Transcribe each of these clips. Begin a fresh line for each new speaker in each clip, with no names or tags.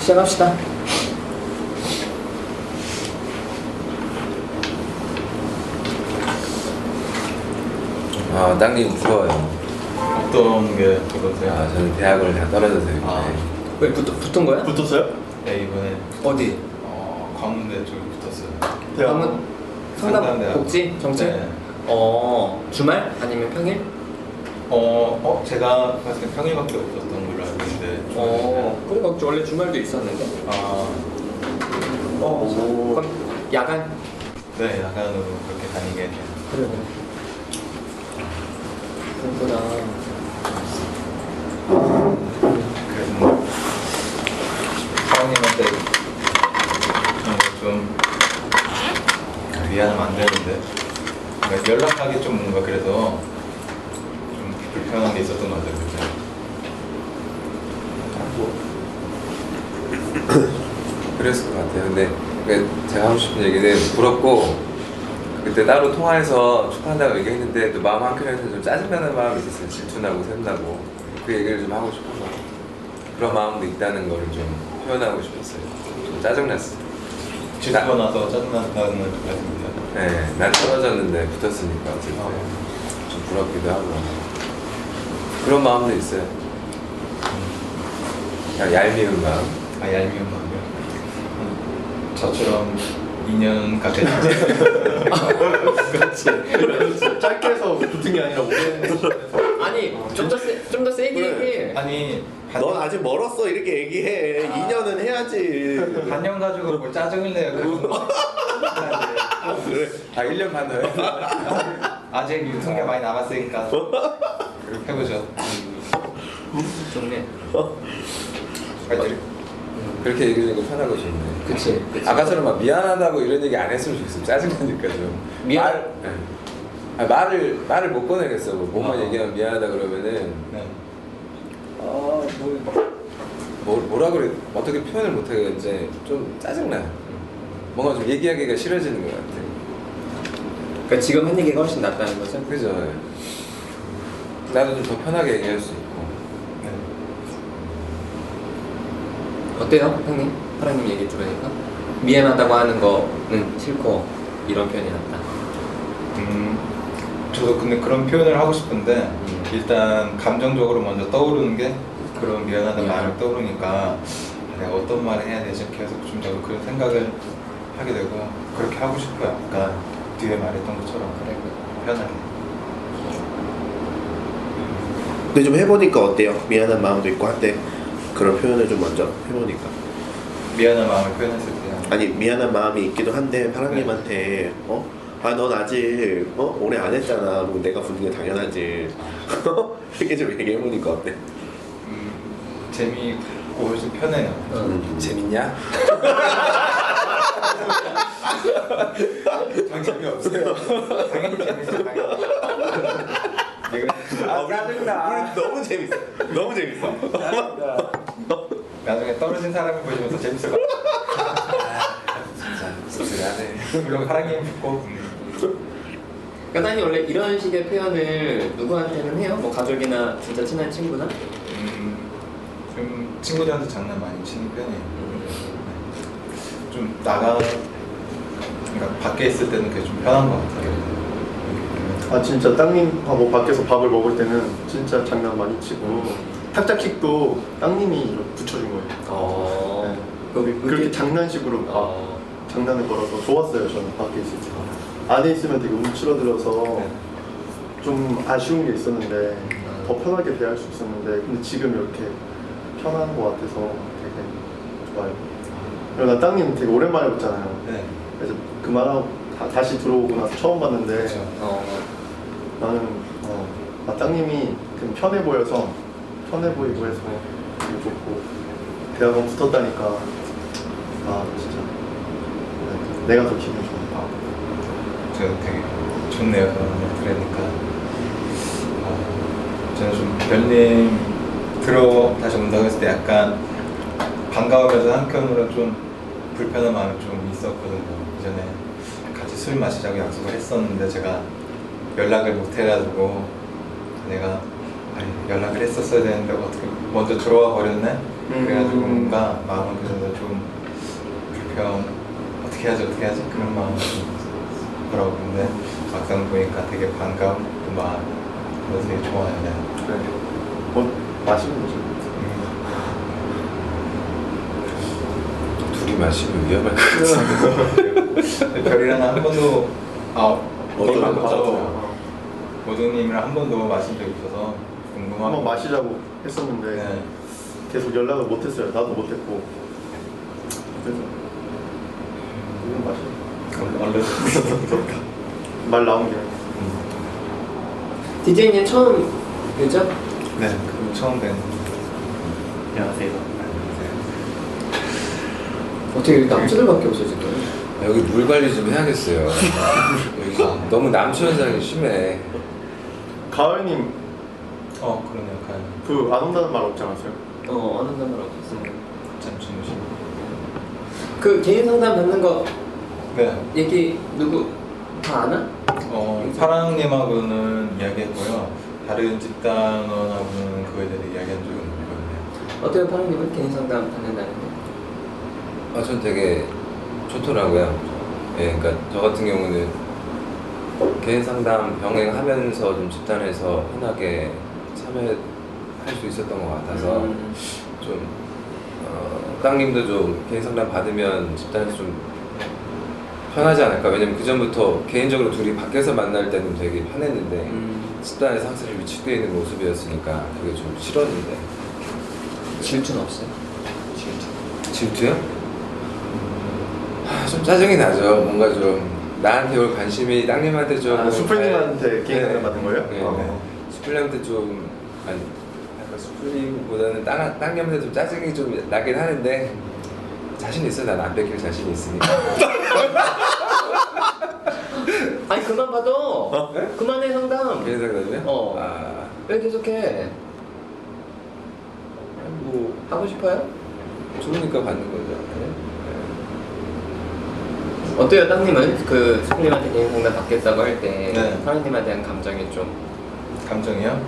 시작합시다.
아, 땅님 부러워요.
어떤 게 그러세요?
아, 저는 대학을 다 떨어져서 이번에.
아.
왜 붙은 거야?
붙었어요?
네, 이번에
어디?
광운대 쪽에 붙었어요.
방문 상담
상담대학.
복지 정책?
네.
주말 아니면 평일?
제가 봤을 때 평일밖에 없었던 걸로 알고 있는데.
그래 원래 주말도 있었는데. 그럼 야간?
네, 야간으로 그렇게 다니게 돼요.
그래. 그렇구나.
그래서 뭐 사장님한테 좀 미안하면 안 되는데 그러니까 연락하기 좀 뭔가 그래서 좀 불편한 게 있었던 것 같아요.
그랬을 것 같아요. 근데 제가 하고 싶은 얘기는 부럽고 그때 따로 통화해서 축하한다고 얘기했는데 또 마음 한켠에서 좀 짜증나는 마음이 있었어요. 질투나고 샘나고 그 얘기를 좀 하고 싶어서 그런 마음도 있다는 걸 좀 표현하고 싶었어요. 좀 짜증났어요.
질투가 나서 짜증난다는 말씀입니다.
네, 난 떨어졌는데 붙었으니까 어쨌든 좀 부럽기도 하고 그런 마음도 있어요. 그냥 얄미운 마음.
얄미운 마음이요? 저처럼 2년 가까이
그렇지. 짧게 해서 붙은 게 아니라 오래.
아니 좀 더 세게
그래.
얘기해.
아니
넌 아직 멀었어 이렇게 얘기해. 2년은 해야지.
반년 가지고 뭘 짜증을 내요.
그래.
아, 1년 반 더요?
아직 유통기한 많이 남았으니까 해보죠.
좋네.
파이팅.
그렇게 얘기해주니까 편하고 좋네.
그치.
아까처럼 막 미안하다고 이런 얘기 안 했으면 좋겠어. 짜증나니까 좀.
미안.
말을 못 꺼내겠어. 뭐만 얘기하면 미안하다 그러면은
네.
뭐라 그래 어떻게 표현을 못 하겠는지 좀 짜증나. 뭔가 좀 얘기하기가 싫어지는 것 같아.
그러니까 지금 한 얘기가 훨씬 낫다는 거죠?
그죠? 나도 좀 더 편하게 얘기할 수 있고.
네.
어때요, 형님? 파랑님 얘기 들으니까 미안하다고 하는 거는 싫고 이런 표현이 낫다.
저도 근데 그런 표현을 하고 싶은데 일단 감정적으로 먼저 떠오르는 게 그런 미안하다는
미안.
말을 떠오르니까 내가 어떤 말을 해야 되지? 계속 좀 저도 그런 생각을 하게 되고 그렇게 하고 싶어요. 아까 뒤에 말했던 것처럼
그래.
편하게.
근데 좀 해보니까 어때요? 미안한 마음도 있고 한데 그런 표현을 좀 먼저 해보니까.
미안한 마음을 표현했을 때
아니 미안한 마음이 있기도 한데 파랑님한테 넌 아직 오래 안 했잖아. 뭐 내가 부는 게 당연하지. 이렇게 좀 얘기해보니까 어때?
재미있고 훨씬 편해요.
재밌냐?
당연히 없어요. 당연히 재밌어요. 당연히.
짜증나.
우리 너무 재밌어. 너무 재밌어.
나중에 떨어진 사람을 보시면서 재밌을 것 같아요.
진짜 씁쓸하네.
물론 사랑님 붙고
그러니까 나는 원래 이런 식의 표현을 누구한테는 해요? 뭐 가족이나 진짜 친한 친구나?
좀 친구들한테 장난 많이 치는 편이에요. 좀 그러니까 밖에 있을 때는 그게 좀 편한 것 같아요.
아 진짜 땅님 뭐 밖에서 밥을 먹을 때는 진짜 장난 많이 치고 탁자킥도 땅님이 이렇게 붙여준 거예요. 네. 그렇게 장난식으로 장난을 걸어서 좋았어요. 저는 밖에 있을 때. 안에 있으면 되게 움츠러들어서 좀 아쉬운 게 있었는데 더 편하게 대할 수 있었는데 근데 지금 이렇게 편한 것 같아서 되게 좋아요. 그리고 나 땅님 되게 오랜만에 봤잖아요.
네.
그래서 그 말하고 다시 들어오고 나서 처음 봤는데
그렇죠.
나는 땅님이 좀 편해 보여서 편해 보이고 해서 되게 좋고 대학원 붙었다니까 진짜 내가 더 기분이 좋아.
제가 되게 좋네요. 그러니까 저는 좀 별님 다시 온다고 했을 때 약간 반가우면서 한편으로 좀 불편한 마음이 좀 있었거든요. 이전에 같이 술 마시자고 약속을 했었는데 제가 연락을 못 해가지고 내가 연락을 했었어야 되는데 어떻게 먼저 들어와 버렸네? 그래가지고 뭔가 마음 한켠에서 좀 불편, 어떻게 하지 그런 마음이 좀 있더라고. 근데 막상 보니까 되게 반가운 그 마음, 그래서 되게 좋아요. 네.
그래. 마시는 거죠.
둘이 마시면 위험할 것 같은데.
별이랑 한 번도
어떤
안
거?
맞았어요. 모두님이랑 한 번도 마신 적 있어서 궁금하고.
한번 마시자고 했었는데
네.
계속 연락을 못했어요. 나도 못했고. 그래서 이건 마시.
그럼 얼른.
말 나온 게.
DJ님 처음 뵈죠?
네, 그럼 처음 뵌.
안녕하세요.
어떻게 이렇게 남자들밖에 없어진 거예요?
여기 물 관리 좀 해야겠어요. 여기 너무 남초 현상이 심해.
가을님
그러네요, 가요.
그 안 온다는 말 없지 않았어요?
어느 남자 없었어요.
참 주무시.
그 개인 상담 받는 거
네.
얘기 누구 다 아나?
파랑님하고는 이야기했고요. 다른 집단원하고는 그거에 대해 이야기한 적은 없거든요.
어때요, 파랑님은 개인 상담 받는다는데?
전 되게 좋더라고요. 예, 그러니까 저 같은 경우는 개인 상담 병행하면서 좀 집단에서 편하게 참여할 수 있었던 것 같아서 좀 땅님도 좀 개인 상담 받으면 집단에서 좀 편하지 않을까. 왜냐면 그 전부터 개인적으로 둘이 밖에서 만날 때는 되게 편했는데 집단에서 항상 위축되어 있는 모습이었으니까 그게 좀 싫었는데.
질투는 없어요?
질투요? 좀 짜증이 나죠. 뭔가 좀 나한테 올 관심이 땅님한테 좀
수프님한테 개인 상담 받은 거예요?
네. 수풀님한테 좀 아니 약간 수풀님보다는 땅님한테 좀 짜증이 좀 나긴 하는데 자신 있어. 난 안 뺏길 자신이 있으니까.
아니 그만 봐도
네?
그만해 상담.
개인 상담이요?
왜 계속해?
뭐
하고 싶어요?
좋으니까 받는 거죠.
어때요, 땅님은 그 수프님한테 개인 상담 받겠다고 할 때
네.
파랑님에 대한 감정이 좀
감정이요?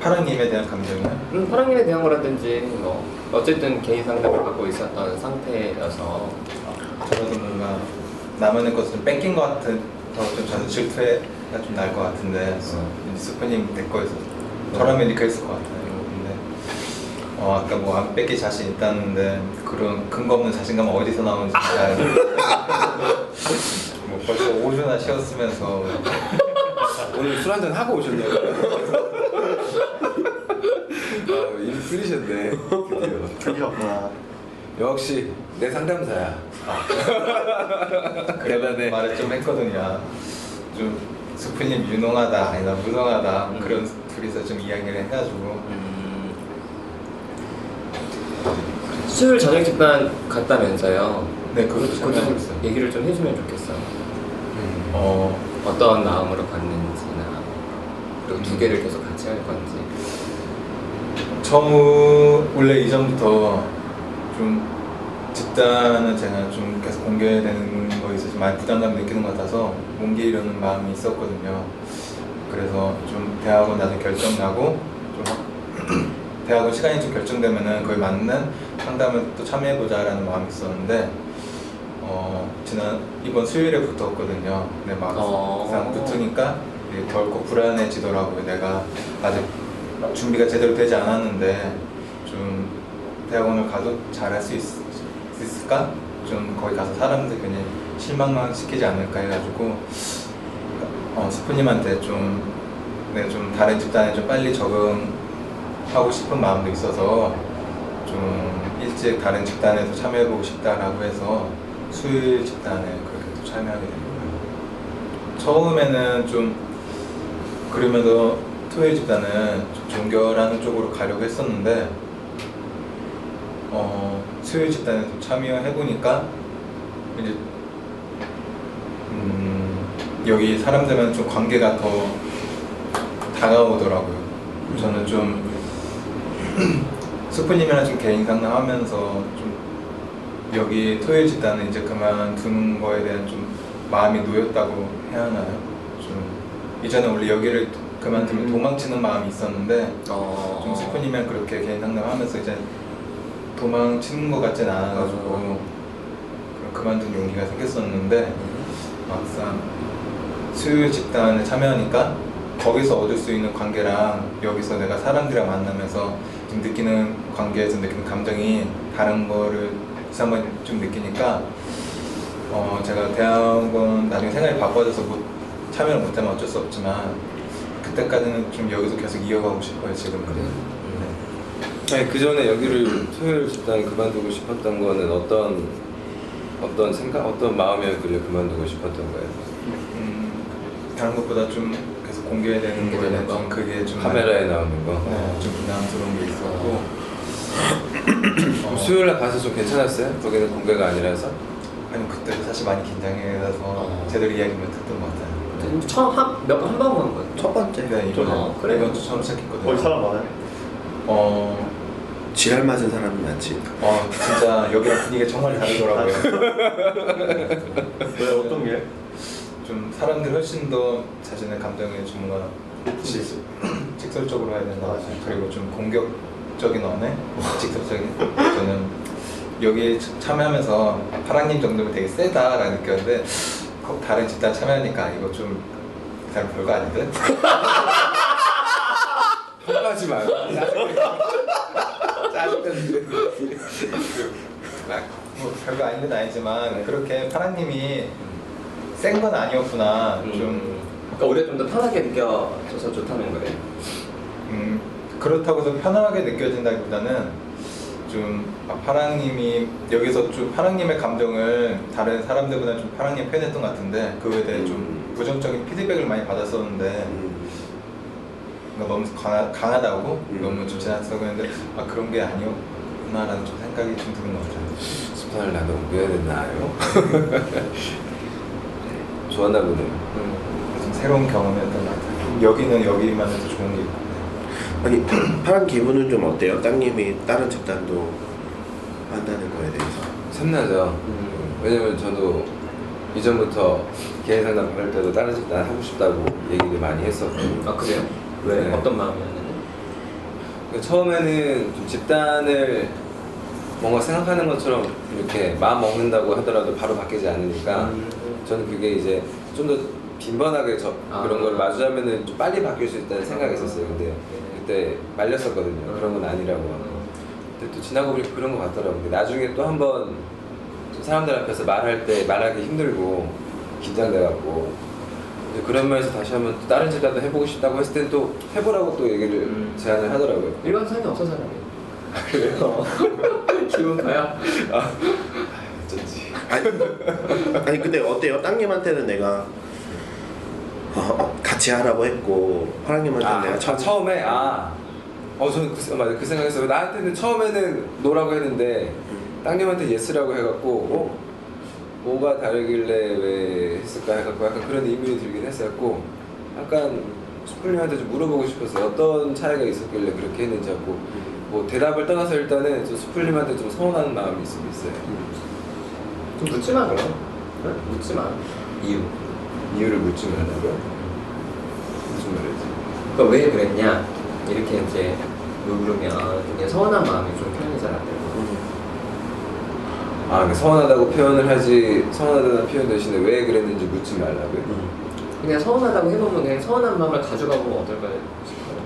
파랑님에 대한 감정이요?
파랑님에 대한 거라든지 뭐 어쨌든 개인 상담을 받고 있었던 상태여서
저도 뭔가 나만의 것을 좀 뺏긴 것 같은 좀 저는 질투가 좀 날 것 같은데 스프님 내 거에서 저라면 이렇게 했을 것 같아요. 근데 아까 뭐 안 뺏길 자신 있다는데 그런 근거 없는 자신감은 어디서 나오는지 잘 뭐 벌써 5주나 쉬었으면서
오늘 술 한잔 하고 오셨냐고요? 입 풀리셨네.
드디어.
역시 내 상담사야.
그런 말을 좀 했거든요. 좀 스프님 유능하다 아니다 무능하다 그런 둘이서 좀 이야기를 해가지고
수요일 저녁 집단 갔다면서요?
네 그것도
그거
좀
좀
있어요.
얘기를 좀 해주면 좋겠어. 어떤 마음으로 갔는지나 그리고 두 개를 계속 같이 할 건지.
원래 이전부터 좀 집단은 제가 좀 계속 공개되는 거에 있어서 많이 부담감 느끼는 것 같아서 옮기려는 마음이 있었거든요. 그래서 좀 대학원 나중에 결정 나고 좀 대학원 시간이 좀 결정되면은 거기 맞는 상담을 또 참여해보자라는 마음이 있었는데 이번 수요일에 붙었거든요. 근데 막상 붙으니까 덜컥 불안해지더라고요. 내가 아직 준비가 제대로 되지 않았는데 좀 대학원을 가도 잘할 수 있을까? 좀 거기 가서 사람들 괜히 실망만 시키지 않을까 해가지고 스프님한테 좀 다른 집단에 좀 빨리 적응하고 싶은 마음도 있어서 좀 일찍 다른 집단에서 참여해보고 싶다라고 해서 수요일 집단에 그렇게 또 참여하게 된 거예요. 처음에는 좀 그러면서 토요일 집단은 좀 종교라는 쪽으로 가려고 했었는데 수요일 집단에 좀 참여해보니까 이제 여기 사람들만 좀 관계가 더 다가오더라고요. 저는 좀 스프님이랑 좀 개인 상담하면서 좀 여기 토요일 집단은 이제 그만두는 거에 대한 좀 마음이 놓였다고 해야 하나요? 좀 이전에 원래 여기를 그만두면 도망치는 마음이 있었는데 좀 스프님이랑 그렇게 개인 상담하면서 이제 도망치는 것 같진 않아가지고 그만둔 용기가 생겼었는데 막상 수요일 집단에 참여하니까 거기서 얻을 수 있는 관계랑 여기서 내가 사람들이랑 만나면서 좀 느끼는 관계에서 느끼는 감정이 다른 거를 다시 한번 좀 느끼니까 제가 대학원 나중에 생활이 바빠져서 참여를 못하면 어쩔 수 없지만 그때까지는 좀 여기서 계속 이어가고 싶어요 지금.
그래요?
아니 그 전에 여기를 토요일 집단 그만두고 싶었던 거는 어떤 생각, 어떤 마음이었길래 그만두고 싶었던 거예요?
다른 것보다 좀 계속 공개되는 거에는 좀 그게 좀
카메라에 나오는 거.
네, 좀 부담스러운 게 있었고.
수요일날 가서 좀 괜찮았어요? 거기는 공개가 아니라서?
아니 그때도 사실 많이 긴장해서 제대로 이야기 못 했던 것 같아요.
처음 한 번 간 거예요?
첫 번째.
네 이번에
그래?
이번 주 처음 시작했거든요.
거기 사람 많아요?
지랄 맞은 사람이 많지.
진짜 여기랑 분위기가 정말 다르더라고요.
왜 어떤 게?
좀 사람들 훨씬 더 자신의 감정에 좀 뭔가 직설적으로 해야 된다. 그리고 좀 공격적인 언어, 직접적인. 저는 여기 참여하면서 파랑님 정도면 되게 세다라는 느꼈는데 다른 집단 참여하니까 이거 좀 다른 별거 아니든?
평가하지 마요.
뭐 별거 아닌 건 아니지만 그렇게 파랑님이 센 건 아니었구나. 좀
그러니까 오히려 좀 더 편하게 느껴져서 좋다는 거예요.
그렇다고 해서 편하게 느껴진다기보다는 좀 파랑님이 여기서 좀 파랑님의 감정을 다른 사람들보다 좀 파랑님 표현했던 것 같은데 그거에 대해 좀 부정적인 피드백을 많이 받았었는데 너무 강하다고 너무 좀 지나치다고 했는데 그런 게 아니었구나라는 좀 생각이 좀 드는 것 같아요.
집단을 나도 옮겨야 됐나요? 좋았나 보네요.
좀 새로운 경험이었던 것 같아요. 여기는 여기만 해도 좋은 게 있고.
아니 파란 기분은 좀 어때요? 땅님이 다른 집단도 한다는 거에 대해서.
샘나죠. 왜냐면 저도 이전부터 개인 상담 받을 때도 다른 집단 하고 싶다고 얘기를 많이 했었고.
아 그래요? 왜?
네.
어떤 마음이었는데?
처음에는 좀 집단을 뭔가 생각하는 것처럼 이렇게 마음 먹는다고 하더라도 바로 바뀌지 않으니까 저는 그게 이제 좀 더 빈번하게 그런 걸 마주하면은 좀 빨리 바뀔 수 있다는 생각이 있었어요. 근데 그때 말렸었거든요. 그런 건 아니라고. 근데 또 지나고 보니까 그런 것 같더라고요. 근데 나중에 또 한번 사람들 앞에서 말할 때 말하기 힘들고 긴장돼갖고 이제 그런 면에서 다시 한번 또 다른 집단도 해보고 싶다고 했을 땐 또 해보라고 또 얘기를 제안을 하더라고요.
일반 사람이 없어 사람이. 그래요? 기분 가요?
어쩐지.
아니 근데 어때요? 땅님한테는 내가 같이 하라고 했고 파랑님한테는 내가
처음에 저는 맞아 그 생각했어요. 나한테는 처음에는 노라고 했는데 땅님한테 예스라고 해갖고 뭐가 다르길래 왜 했을까 해갖고 약간 그런 의문이 들긴 했었고 약간 수풀님한테 좀 물어보고 싶었어요. 어떤 차이가 있었길래 그렇게 했는지 하고 뭐 대답을 떠나서 일단은 좀 수풀님한테 좀 서운한 마음이 있어요.
좀 묻지 마 그럼. 응? 묻지 마.
이유를 묻지 말라고요? 무슨 말이지?
그러니까 왜 그랬냐 이렇게 이제 물으면 그냥 서운한 마음이 좀 표현이 잘 안 되고.
서운하다고 표현을 하지 서운하다는 표현 대신에 왜 그랬는지 묻지 말라고요?
그냥 서운하다고 해보면 그냥 서운한 마음을 가져가 보면 어떨까 싶어요.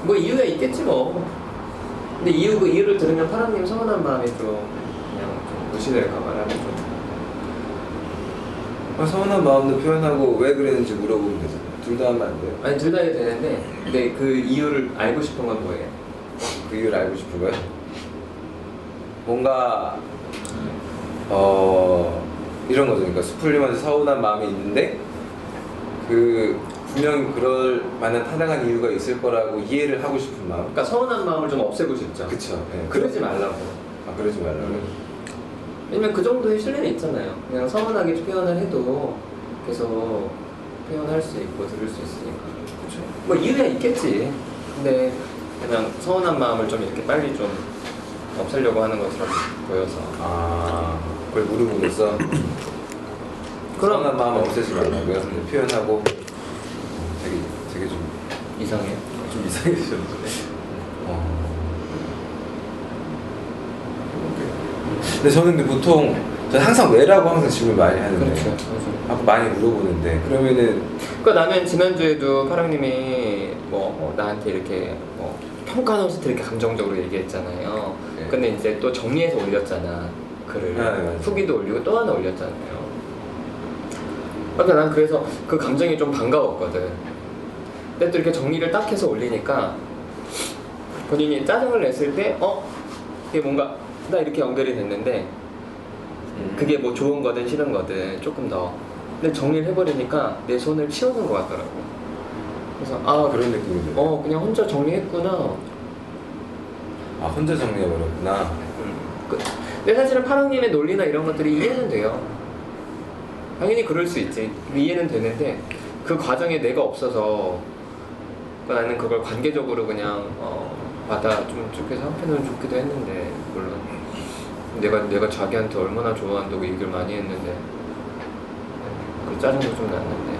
뭐 이유가 있겠지 뭐. 근데 이유를 들으면 파랑님 서운한 마음이 좀 그냥 좀 무시될까 말하는 좀.
서운한 마음도 표현하고 왜 그랬는지 물어보면 되잖아요. 둘 다 하면 안 돼요?
아니 둘 다 해도 되는데 근데 그 이유를 알고 싶은 건 뭐예요?
그 이유를 알고 싶은 거예요? 뭔가 이런 거죠. 그러니까 수풀님한테 서운한 마음이 있는데 그 분명히 그럴 만한 타당한 이유가 있을 거라고 이해를 하고 싶은 마음.
그러니까 서운한 마음을 좀 없애고 싶죠.
그쵸. 네.
그러지 말라고.
그러지 말라고.
왜냐면 그 정도의 신뢰는 있잖아요. 그냥 서운하게 표현을 해도 계속 표현할 수 있고 들을 수 있으니까.
그쵸.
뭐 이유야 있겠지. 근데 그냥 서운한 마음을 좀 이렇게 빨리 좀 없애려고 하는 것처럼 보여서.
그걸 물어보겠어. 서운한 마음 없애지 말라고요. 표현하고.
이상해요?
좀 이상해지셨는데. 근데 저는 근데 보통 저는 항상 왜라고 항상 질문 많이 하는데
그렇죠.
많이 물어보는데 그러면은
그러니까 나는 지난주에도 파랑님이 나한테 이렇게 평가 노트 이렇게 감정적으로 얘기했잖아요.
네.
근데 이제 또 정리해서 올렸잖아 글을.
네, 맞아요.
후기도 올리고 또 하나 올렸잖아요. 그러니까 난 그래서 그 감정이 좀 반가웠거든. 근데 또 이렇게 정리를 딱 해서 올리니까 본인이 짜증을 냈을 때 이게 뭔가 나 이렇게 연결이 됐는데 그게 뭐 좋은 거든 싫은 거든 조금 더 근데 정리를 해버리니까 내 손을 치우는 것 같더라고. 그래서
그런 느낌이 들어요.
그냥 혼자 정리했구나.
혼자 정리해버렸구나.
근데 사실은 파랑님의 논리나 이런 것들이 이해는 돼요. 당연히 그럴 수 있지. 이해는 되는데 그 과정에 내가 없어서 나는 그걸 관계적으로 그냥 받아 좀 좋게 생각해놓으면 좋기도 했는데 물론 내가 자기한테 얼마나 좋아한다고 얘기를 많이 했는데 그 짜증도 좀 났는데.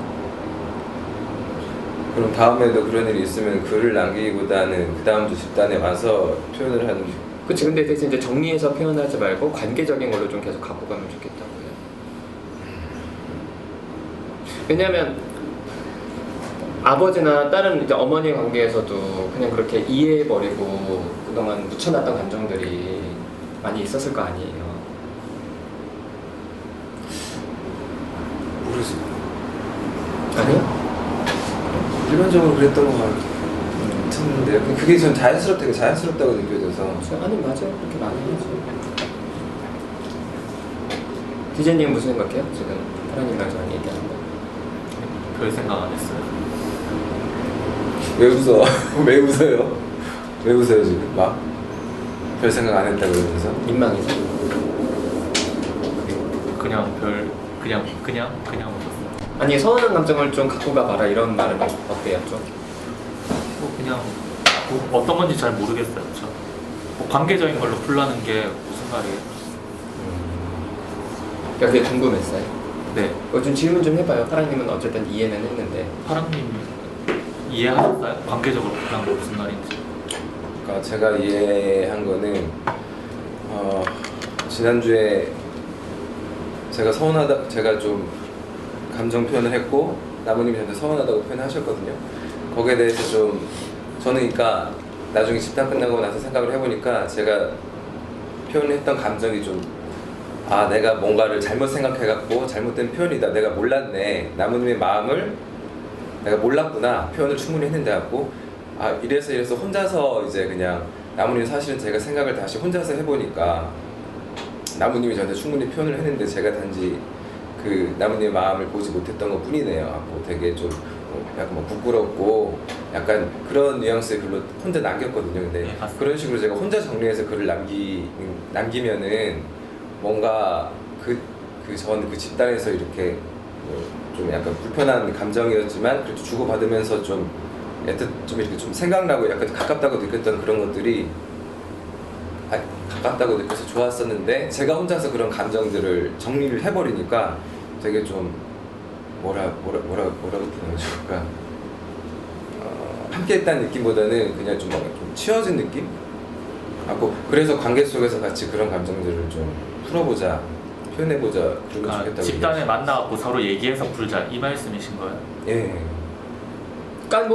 그럼 다음에도 그런 일이 있으면 글을 남기기보다는 그 다음 주 집단에 와서 표현을 하는.
그치. 근데 대신 이제 정리해서 표현하지 말고 관계적인 걸로 좀 계속 갖고 가면 좋겠다고요. 왜냐면 아버지나 다른 이제 어머니 관계에서도 그냥 그렇게 이해해버리고 그동안 묻혀놨던 감정들이 많이 있었을 거 아니에요.
모르지.
아니요?
일반적으로 그랬던 것 같은데 그게 전 자연스럽다고 느껴져서.
아니 맞아요. 그렇게 많이 하죠. 디제님 무슨 생각해요? 지금 파라님이랑 저랑 얘기하는 거.
별 생각 안 했어요.
왜 웃어? 왜 웃어요? 왜 웃어요 지금? 막? 별 생각 안 했다 그러면서?
민망해서.
그냥 웃었어요.
아니 서운한 감정을 좀 갖고 가봐라 이런 말은 어때요? 좀?
그냥 어떤 건지 잘 모르겠어요. 관계적인 걸로 풀라는 게 무슨 말이에요?
그러니까 그게 궁금했어요.
네.
좀 질문 좀 해봐요. 파랑님은 어쨌든 이해는 했는데.
파랑님 이해하셨어요? 관계적으로 풀라는 게 무슨 말인지.
그러니까 제가 이해한 거는 지난주에 제가 좀 감정 표현을 했고 나무님이 저한테 서운하다고 표현하셨거든요. 거기에 대해서 좀 저는 그러니까 나중에 집단 끝나고 나서 생각을 해보니까 제가 표현했던 감정이 좀 내가 뭔가를 잘못 생각해갖고 잘못된 표현이다. 내가 몰랐네. 나무님의 마음을 내가 몰랐구나. 표현을 충분히 했는데 갖고 이래서 혼자서 이제 그냥 나무님 사실은 제가 생각을 다시 혼자서 해보니까 나무님이 저한테 충분히 표현을 했는데 제가 단지 그 나무님의 마음을 보지 못했던 것 뿐이네요. 되게 좀 약간 부끄럽고 약간 그런 뉘앙스의 글로 혼자 남겼거든요. 근데 그런 식으로 제가 혼자 정리해서 글을 남기면은 뭔가 전 그 집단에서 이렇게 좀 약간 불편한 감정이었지만 그래도 주고받으면서 좀 이렇게 좀 생각나고 약간 가깝다고 느꼈던 그런 것들이 가깝다고 느껴서 좋았었는데 제가 혼자서 그런 감정들을 정리를 해버리니까 되게 좀 뭐라고 표현하면 좋을까? 함께했다는 느낌보다는 그냥 좀 뭔가 좀 치워진 느낌? 그래서 관계 속에서 같이 그런 감정들을 좀 풀어보자, 표현해보자 그러면 좋겠다고.
집단에 만나고 서로 얘기해서 풀자 이 말씀이신 거예요?
예.
그러니까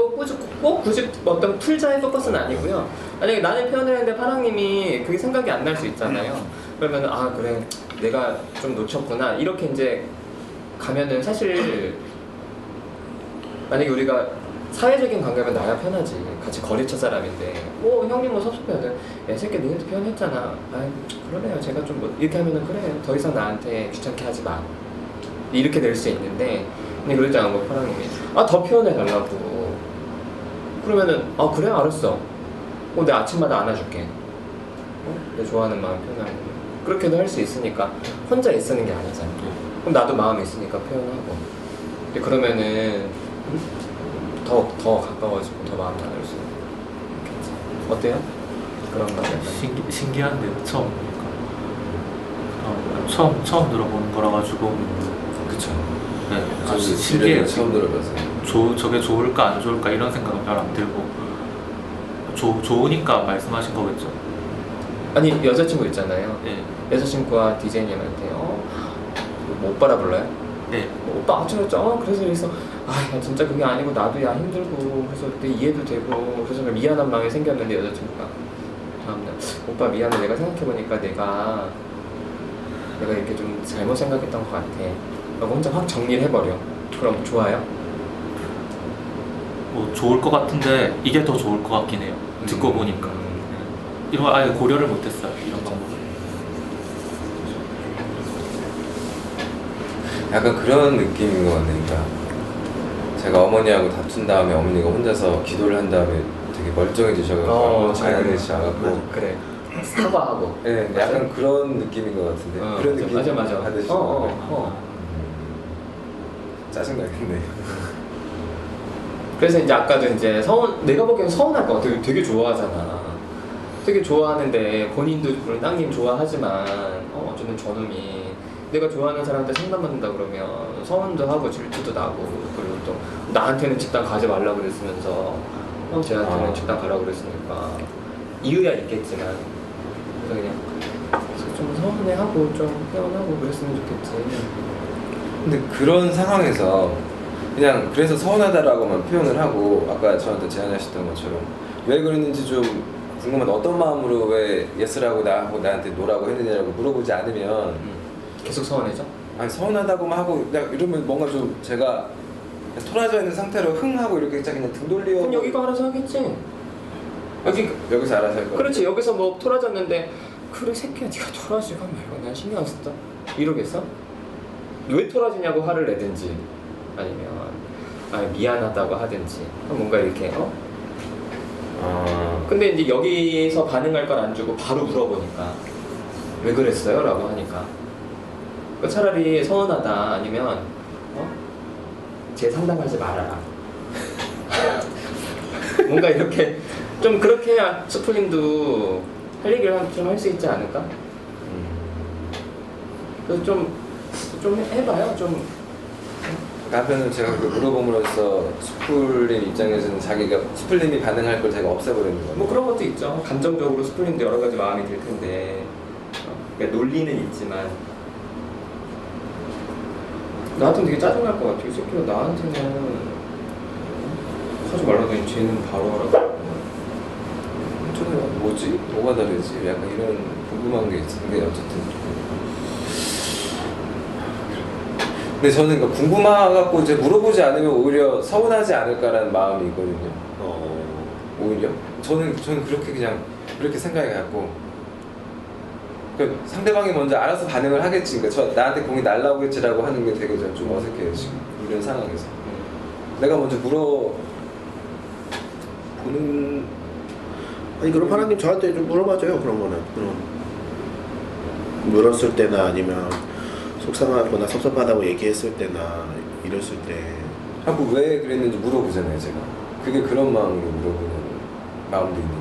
꼭 굳이 어떤 풀자의 포커스는 아니고요. 만약에 나는 표현을 했는데 파랑님이 그게 생각이 안 날 수 있잖아요. 그러면은 그래 내가 좀 놓쳤구나 이렇게 이제 가면은 사실 만약에 우리가 사회적인 관계면 나야 편하지. 같이 거래처 사람인데 형님 섭섭해야 돼. 야 새끼 너희한테 표현했잖아. 그러네요. 제가 좀 이렇게 하면은 그래 더 이상 나한테 귀찮게 하지 마 이렇게 될 수 있는데 근데 그러지 않고 파랑님이 더 표현해달라고 그러면은 그래 알았어. 내 아침마다 안아줄게. 내 좋아하는 마음 표현하고 그렇게도 할 수 있으니까 혼자 애쓰는 게 아니잖아. 그럼 나도 마음이 있으니까 표현하고. 근데 그러면은 더 가까워지고 더 마음 나눌 수 있겠지. 어때요? 그런 거 약간
신기한데요. 처음 보니까 처음 들어보는 거라 가지고
그쵸.
네,
저도
신기해요.
처음 들어봐서.
저게 좋을까 안 좋을까 이런 생각은 잘 안 들고 좋으니까 말씀하신 거겠죠.
아니 여자친구 있잖아요.
네.
여자친구가 DJ님한테 뭐 오빠라 불러요?
네.
오빠 어쩌고저쩌고 그래서 야 진짜 그게 아니고 나도 야 힘들고 그래서 그때 이해도 되고 그래서 미안한 마음이 생겼는데 여자친구가 다음날 오빠 미안해 내가 생각해보니까 내가 이렇게 좀 잘못 생각했던 것 같아 라고 혼자 확 정리를 해버려. 그럼 좋아요?
뭐 좋을 것 같은데 이게 더 좋을 것 같긴 해요. 듣고 보니까 이런 거 아예 고려를 못했어요. 이런 방법을.
약간 그런 느낌인 것 같네. 그러니까 제가 어머니하고 다툰 다음에 어머니가 혼자서 기도를 한 다음에 되게 멀쩡해지셔가지고 가난해지셔가지고
그래 사과하고
네, 약간 그런 느낌인 것 같은데 그런 느낌
맞아
받으시는 거예요? 짜증나겠네.
그래서 이제 아까도 이제 내가 보기엔 서운할 것 같아. 되게 좋아하잖아. 되게 좋아하는데 본인도 물론 땅님 좋아하지만 어쩌면 저놈이 내가 좋아하는 사람한테 상담받는다 그러면 서운도 하고 질투도 나고 그리고 또 나한테는 집단 가지 말라 그랬으면서 쟤한테는 집단 가라고 그랬으니까 이유야 있겠지만 그래서 그냥 좀 서운해하고 좀 표현하고 그랬으면 좋겠지.
근데 그런 상황에서 그냥 그래서 서운하다라고만 표현을 하고 아까 저한테 제안하셨던 것처럼 왜 그랬는지 좀 궁금한데 어떤 마음으로 왜 예스라고 나한테 노라고 했느냐고 물어보지 않으면
계속 서운해져?
아니 서운하다고만 하고 그냥 이러면 뭔가 좀 제가 그냥 토라져 있는 상태로 흥하고 이렇게 그냥 등 돌려
그럼 여기가 알아서 하겠지.
여기서 알아서 할 거야.
그렇지. 여기서 뭐 토라졌는데 그래 새끼야 네가 토라지가 말고 난 신경 안 썼다 이러겠어? 왜 토라지냐고 화를 내든지 아니면 미안하다고 하든지 뭔가 이렇게 근데 이제 여기서 반응할 걸 안 주고 바로 물어보니까 왜 그랬어요? 라고 하니까 차라리 서운하다 아니면 쟤 상담하지 말아라 뭔가 이렇게 좀 그렇게 해야 스플님도 할 얘기를 좀 할 수 있지 않을까? 그래서 좀 해봐요. 좀
한편은 제가 그 물어봄으로써 스플님 입장에서는 자기가 스플님이 반응할 걸 제가 없애버리는 거예요.
뭐 그런 것도 있죠. 감정적으로 스플님도 여러 가지 마음이 들 텐데 그러니까 논리는 있지만 나한테는 되게 짜증날 것 같아. 이 새끼가 나한테는 하지 말라더니 쟤는 바로 하라고.
저는 뭐지? 뭐가 다르지? 약간 이런 궁금한 게 있는데 어쨌든 근데 저는 그러니까 궁금해갖고 이제 물어보지 않으면 오히려 서운하지 않을까라는 마음이 있거든요. 오히려 저는 그렇게 그냥 그렇게 생각해갖고 그러니까 상대방이 먼저 알아서 반응을 하겠지. 그러니까 나한테 공이 날라오겠지라고 하는 게 되게 좀 어색해요 지금 이런 상황에서. 내가 먼저 물어보는
아니 그럼 파랑님 저한테 좀 물어봐줘요. 그런 거는 물었을 때나 아니면 속상하거나 섭섭하다고 얘기했을 때나 이랬을 때
하고 왜 그랬는지 물어보잖아요 제가. 그게 그런 마음으로 물어보는 마음도 있는데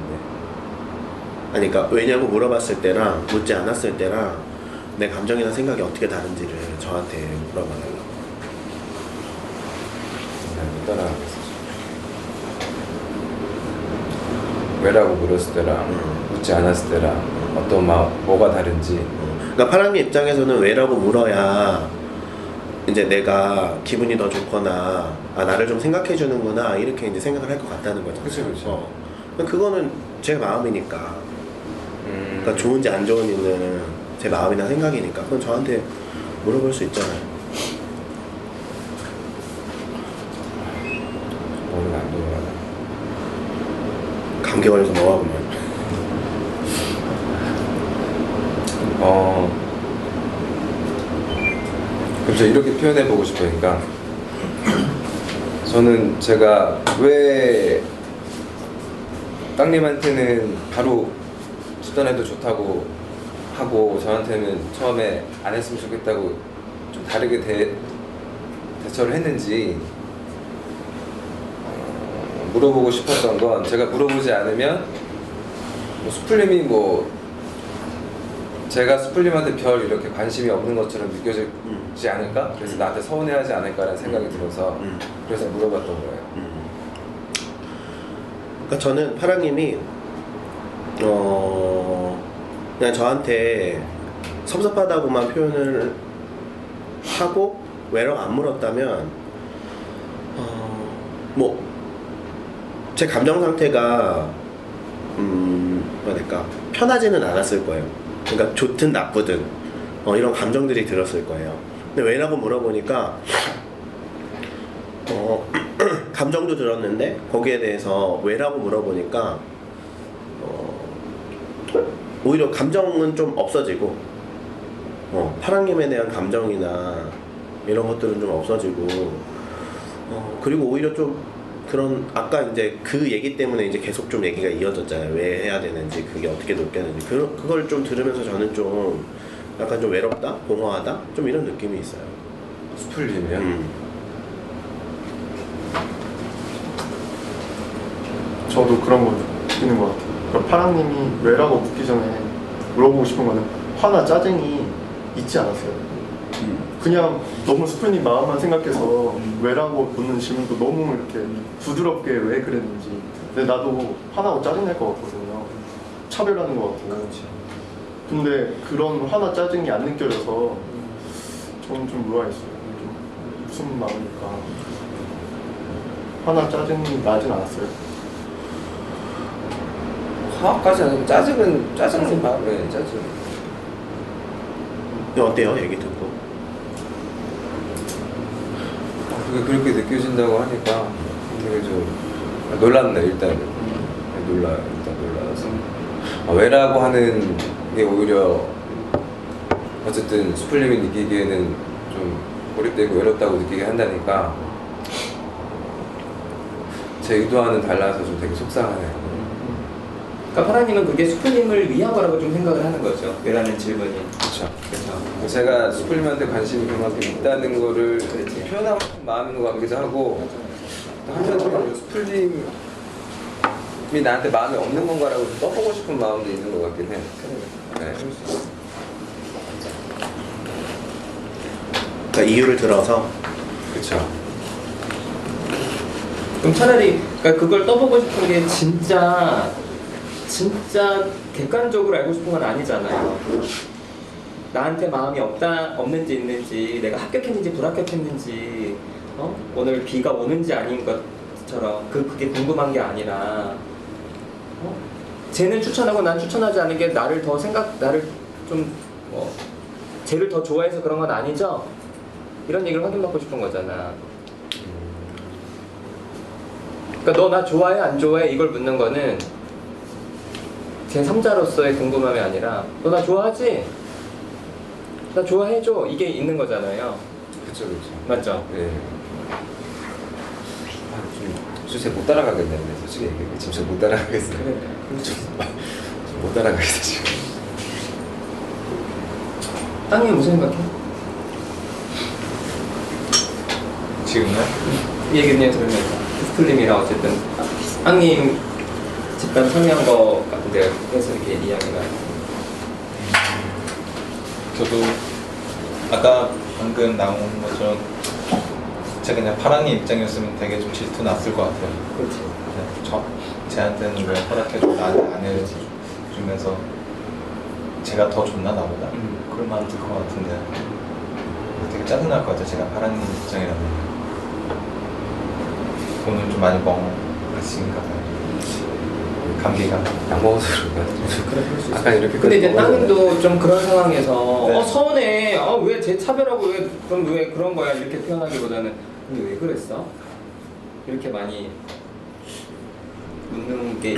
아니 그러니까 왜냐고 물어봤을 때랑 묻지 않았을 때랑 내 감정이나 생각이 어떻게 다른지를 저한테 물어봐달라고.
못 따라가겠어. 왜라고 물었을 때랑 묻지 않았을 때랑 어떤 뭐가 다른지.
그러니까 파랑님 입장에서는 왜라고 물어야 이제 내가 기분이 더 좋거나 나를 좀 생각해 주는구나 이렇게 이제 생각을 할 것 같다는 거죠.
그렇죠.
그거는 제 마음이니까. 그러니까 좋은지 안 좋은지는 제 마음이나 생각이니까 그건 저한테 물어볼 수 있잖아요.
머리가 안 돌아가.
감기 걸려서 뭐하고 만
그렇죠. 이렇게 표현해보고 싶어요. 그러니까 저는 제가 왜 땅님한테는 바로 집단해도 좋다고 하고 저한테는 처음에 안 했으면 좋겠다고 좀 다르게 대처를 했는지 물어보고 싶었던 건 제가 물어보지 않으면 뭐 수플님이 뭐 제가 수풀님한테 별 이렇게 관심이 없는 것처럼 느껴지지 않을까? 그래서 나한테 서운해하지 않을까라는 생각이 들어서 그래서 물어봤던 거예요.
그러니까 저는 파랑님이 그냥 저한테 섭섭하다고만 표현을 하고 왜라고 안 물었다면 뭐 제 감정 상태가 뭐랄까 편하지는 않았을 거예요. 그러니까 좋든 나쁘든 이런 감정들이 들었을 거예요. 근데 왜라고 물어보니까 감정도 들었는데 거기에 대해서 왜라고 물어보니까 오히려 감정은 좀 없어지고 파랑님에 대한 감정이나 이런 것들은 좀 없어지고 그리고 오히려 좀 그런 아까 이제 그 얘기 때문에 이제 계속 좀 얘기가 이어졌잖아요. 왜 해야 되는지 그게 어떻게 느껴지는지 그걸 좀 들으면서 저는 좀 약간 좀 외롭다, 공허하다 좀 이런 느낌이 있어요.
수풀님이요?
저도 그런 거 느끼는 것 같아요. 그러니까 파랑님이 왜라고 묻기 전에 물어보고 싶은 거는 화나 짜증이 있지 않았어요. 그냥 너무 수풀님 마음만 생각해서 왜라고 묻는 질문도 너무 이렇게 부드럽게 왜 그랬는지. 근데 나도 화나고 짜증날 것 같거든요. 차별하는 것 같고. 근데 그런 화나 짜증이 안 느껴져서 저는 좀 의아했어요. 좀 무슨 마음일까. 화나 짜증이 나진 않았어요.
화까지 아니고 짜증은 마음에 짜증.
어때요? 얘기 듣고.
그게 그렇게 느껴진다고 하니까 되게 좀 놀랐네 일단. 놀라서 왜라고 하는 게 오히려 어쨌든 수풀님이 느끼기에는 좀 고립되고 외롭다고 느끼게 한다니까 제 의도와는 달라서 좀 되게 속상하네요.
그러니까 파랑님은 그게 수풀님을 위한 거라고 좀 생각을 하는 거죠. 왜라는 질문이.
그렇죠. 제가 수풀님한테 관심이 그만큼 있다는 거를 표현하고 싶은 마음인 것 같기도 하고 한편으로는 수풀님이 나한테 마음이 없는 건가라고 떠보고 싶은 마음도 있는 것 같긴 해요. 네.
그러니까 이유를 들어서
그렇죠.
그럼 차라리 그러니까 그걸 떠보고 싶은 게 진짜 객관적으로 알고 싶은 건 아니잖아요. 나한테 마음이 없는지 있는지, 내가 합격했는지 불합격했는지, 오늘 비가 오는지 아닌 것처럼 그게 궁금한 게 아니라, 쟤는 추천하고 난 추천하지 않은 게 나를 좀 쟤를 더 좋아해서 그런 건 아니죠? 이런 얘기를 확인받고 싶은 거잖아. 그러니까 너 나 좋아해 안 좋아해 이걸 묻는 거는 제 3자로서의 궁금함이 아니라 너 나 좋아하지? 나 좋아해줘 이게 있는 거잖아요.
그렇죠.
맞죠?
네. 좀 못 따라가겠네. 솔직히 얘기해. 지금 못 따라가겠어.
그래.
못 따라가겠어 지금.
땅님 무슨 생각해?
지금요?
이 얘기 그냥 들으면서 스플림이랑 어쨌든 땅님 집단 참여한 거 같은데 해서 이렇게 이야기가
저도 아까 방금 나온 것처럼 제가 그냥 파랑이 입장이었으면 되게 좀 질투 났을 것 같아요.
그렇지.
쟤한테는 왜 허락해주고 나한테 안 해주면서 제가 더 좋나 나보다? 그런 마음 들 것 같은데 되게 짜증날 것 같아요. 제가 파랑님 입장이라면 오늘 좀 많이 멍하신가 봐요. 감기가
약 먹어서 그런가? 아까 이렇게.
근데 이제 따님도 좀 그런 상황에서
네.
서운해. 왜 쟤 차별하고 왜 그런 거야 이렇게 표현하기보다는 근데 왜 그랬어? 이렇게 많이 묻는 게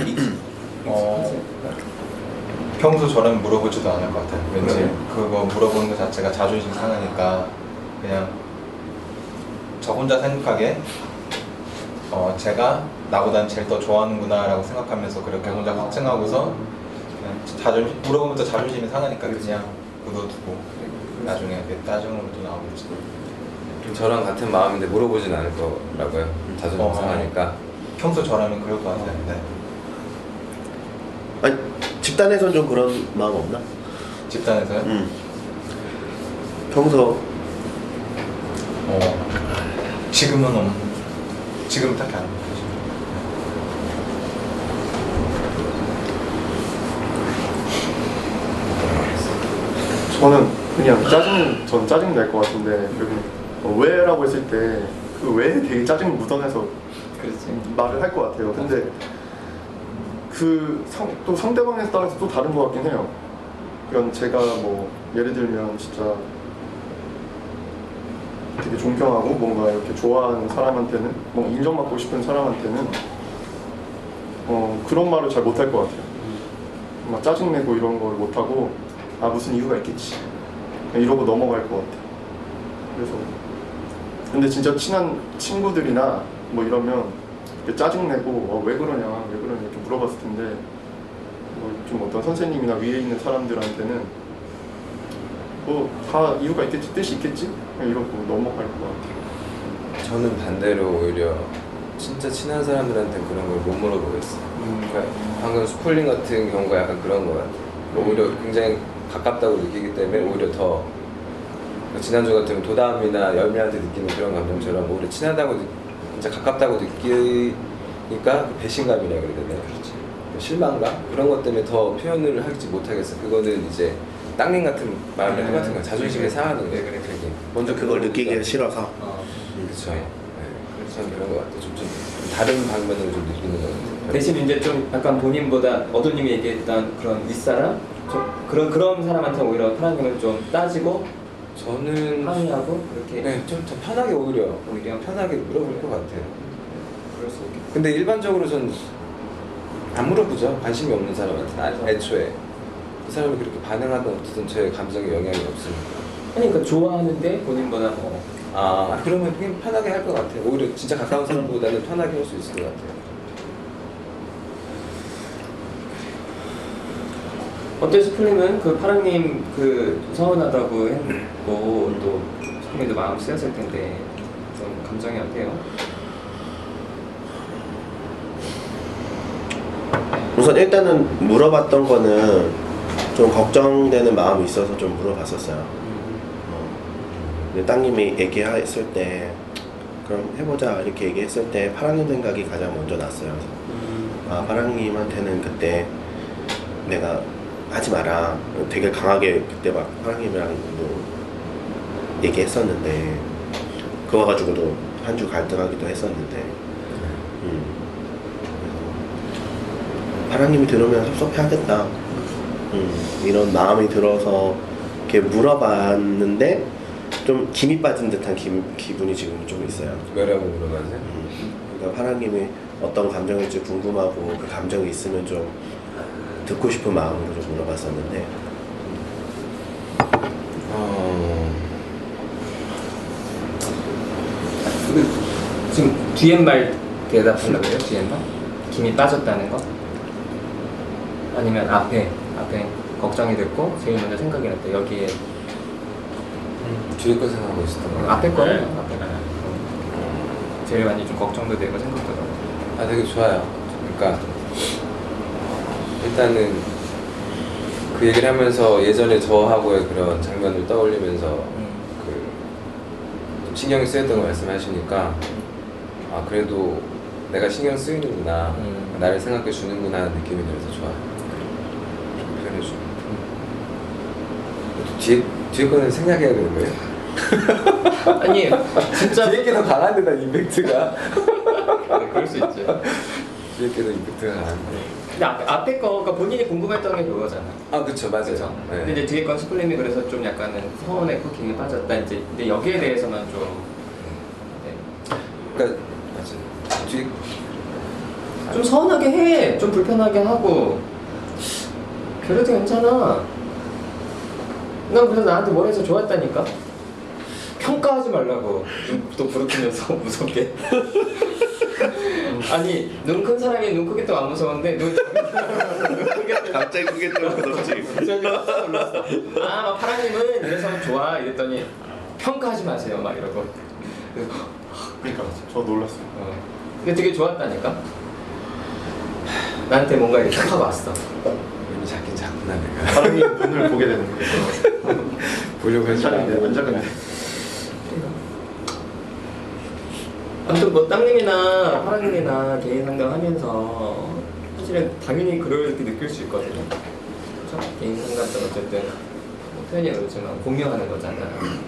평소 저는 물어보지도 않을 것 같아요. 왠지
그래요?
그거 물어보는 것 자체가 자존심 상하니까 그냥 저 혼자 생각하게 제가 나보단 제일 더 좋아하는구나 라고 생각하면서 그렇게 혼자 확증하고서 그냥 물어보면서 자존심이 상하니까 그냥 묻어두고 나중에 따져놓으면 나오겠지.
저랑 같은 마음인데 물어보진 않을 거라고요. 자존심 상하니까.
평소 저라면 그럴 것 같아요. 네.
아니 집단에선 좀 그런 마음 없나?
집단에서요?
평소
지금은 지금 딱히 안 해요.
저는 그냥 전 짜증 날 것 같은데 왜라고 했을 때 그 왜에 되게 짜증이 묻어나서
그렇지.
말을 할 것 같아요. 근데 또 상대방에 따라서 또 다른 것 같긴 해요. 그럼 제가 뭐 예를 들면 진짜 되게 존경하고 뭔가 이렇게 좋아하는 사람한테는 뭐 인정받고 싶은 사람한테는 그런 말을 잘 못할 것 같아요. 막 짜증내고 이런 걸 못하고 무슨 이유가 있겠지 이러고 넘어갈 것 같아요. 그래서 근데 진짜 친한 친구들이나 뭐 이러면 이렇게 짜증내고 왜 그러냐 이렇게 물어봤을 텐데 좀 어떤 선생님이나 위에 있는 사람들한테는 뭐 다 이유가 있겠지, 뜻이 있겠지 이러고 넘어갈 것 같아요.
저는 반대로 오히려 진짜 친한 사람들한테 그런 걸 못 물어보겠어요. 그러니까 방금 스플링 같은 경우가 약간 그런 것 같아요. 오히려 굉장히 가깝다고 느끼기 때문에 오히려 더 지난주 같은 도담이나 열매한테 느끼는 그런 감정처럼 오히려 친하다고 진짜 가깝다고 느끼니까 그 배신감이라 그래야 되나요? 실망감? 그런 것 때문에 더 표현을 하지 못하겠어. 그거는 이제 땅님 같은 말을 해봤은 거 자존심이 상하는 거예요. 그래, 되게
먼저 그걸 느끼기 싫어서.
그렇죠. 네. 저는 그런 것 같아요. 좀 다른 방면으로 좀 느끼는 것 같아요.
대신 이제 좀 약간 본인보다 어도님이 얘기했던 그런 윗사람? 좀 그런 사람한테 오히려 파랑님은 좀 따지고
저는
항의하고 그렇게
네, 좀 더 편하게 오히려 편하게 물어볼 것 같아요.
그럴 수 있겠다.
근데 일반적으로 전 안 물어보죠. 관심이 없는 사람한테 애초에 그 사람이 그렇게 반응하든 어쨌든 제 감정에 영향이 없으니까.
아니 그러니까 좋아하는데 본인보다 뭐
그러면 그냥 편하게 할 것 같아요. 오히려 진짜 가까운 사람보다는 편하게 할 수 있을 것 같아요.
어때 스플님은 그 파랑님 그 서운하다고 했고 또 스플님도 마음 쓰였을 텐데 좀 감정이 어때요?
우선 일단은 물어봤던 거는 좀 걱정되는 마음이 있어서 좀 물어봤었어요. 근데 땅님이 얘기했을 때 그럼 해보자 이렇게 얘기했을 때 파랑님 생각이 가장 먼저 났어요. 그래서 파랑님한테는 그때 내가 하지 마라 되게 강하게 그때 막 파랑님이랑도 얘기했었는데 그거 가지고도 한 주 갈등하기도 했었는데 파랑님이 들으면 섭섭해하겠다 이런 마음이 들어서 이렇게 물어봤는데 좀 김이 빠진 듯한 기분이 지금 좀 있어요.
뭐라고 물어봐세요?
그러니까 파랑님이 어떤 감정일지 궁금하고 그 감정이 있으면 좀 듣고 싶은 마음으로 좀 물어봤었는데
지금 뒤에 말 대답하려고 해요? 뒤에 말? 김이 빠졌다는 거? 아니면 앞에 걱정이 됐고 제일 먼저 생각이 났다 여기에
뒤에 거 생각하고 있었던 거.
앞에 거예요? 앞에 거 제일 많이 좀 걱정도 되고 생각도 나고
되게 좋아요. 그러니까 일단은 그 얘기를 하면서 예전에 저하고의 그런 장면을 떠올리면서 좀 신경이 쓰였던 거 말씀하시니까 그래도 내가 신경 쓰이는구나 나를 생각해 주는구나 하는 느낌이 들어서 좋아요. 표현해 주는 뒤에 거는 생략해야 되는 거예요?
아니 진짜
뒤에 게 더 강한데 난 임팩트가
그럴 수 있죠.
뒤에 게 더 임팩트가 강한데
근데 앞에 거 그러니까 본인이 궁금했던 게 그거잖아.
그쵸 맞아요.
그렇죠.
네.
근데 이제 뒤에 건 스플림이 그래서 좀 약간은 서운했고 김이 빠졌다 이제 근데 여기에 대해서만 좀
그러니까 맞아요. 뒤에
좀 서운하게 해. 좀 불편하게 하고 그래도 괜찮아. 난 그래서 나한테 뭘 해서 좋았다니까. 평가하지 말라고. 또 부르키면서 무섭게. 아니 눈 큰 사람이 눈 크게 뜨면 안 무서운데 눈 작은 사람은 눈 크게 뜨면
갑자기 그게 좀 무섭지.
저기 깜짝 놀랐어. 막 파랑님은 이래서 좋아 이랬더니 평가하지 마세요 막 이러고.
그러니까 저 놀랐어요.
근데 되게 좋았다니까. 나한테 뭔가 이렇게 탁 하고 왔어.
이미 작긴 작구나 내가.
파랑님 눈을 보게 되는 거예요.
보려고 했지.
안작은데.
아무튼 뭐 땅님이나 파랑님이나 개인 상담하면서 사실은 당연히 그렇게 느낄 수 있거든요. 그렇죠? 개인 상담도 어쨌든 뭐 표현이 그렇지만 공유하는 거잖아요. 그렇죠?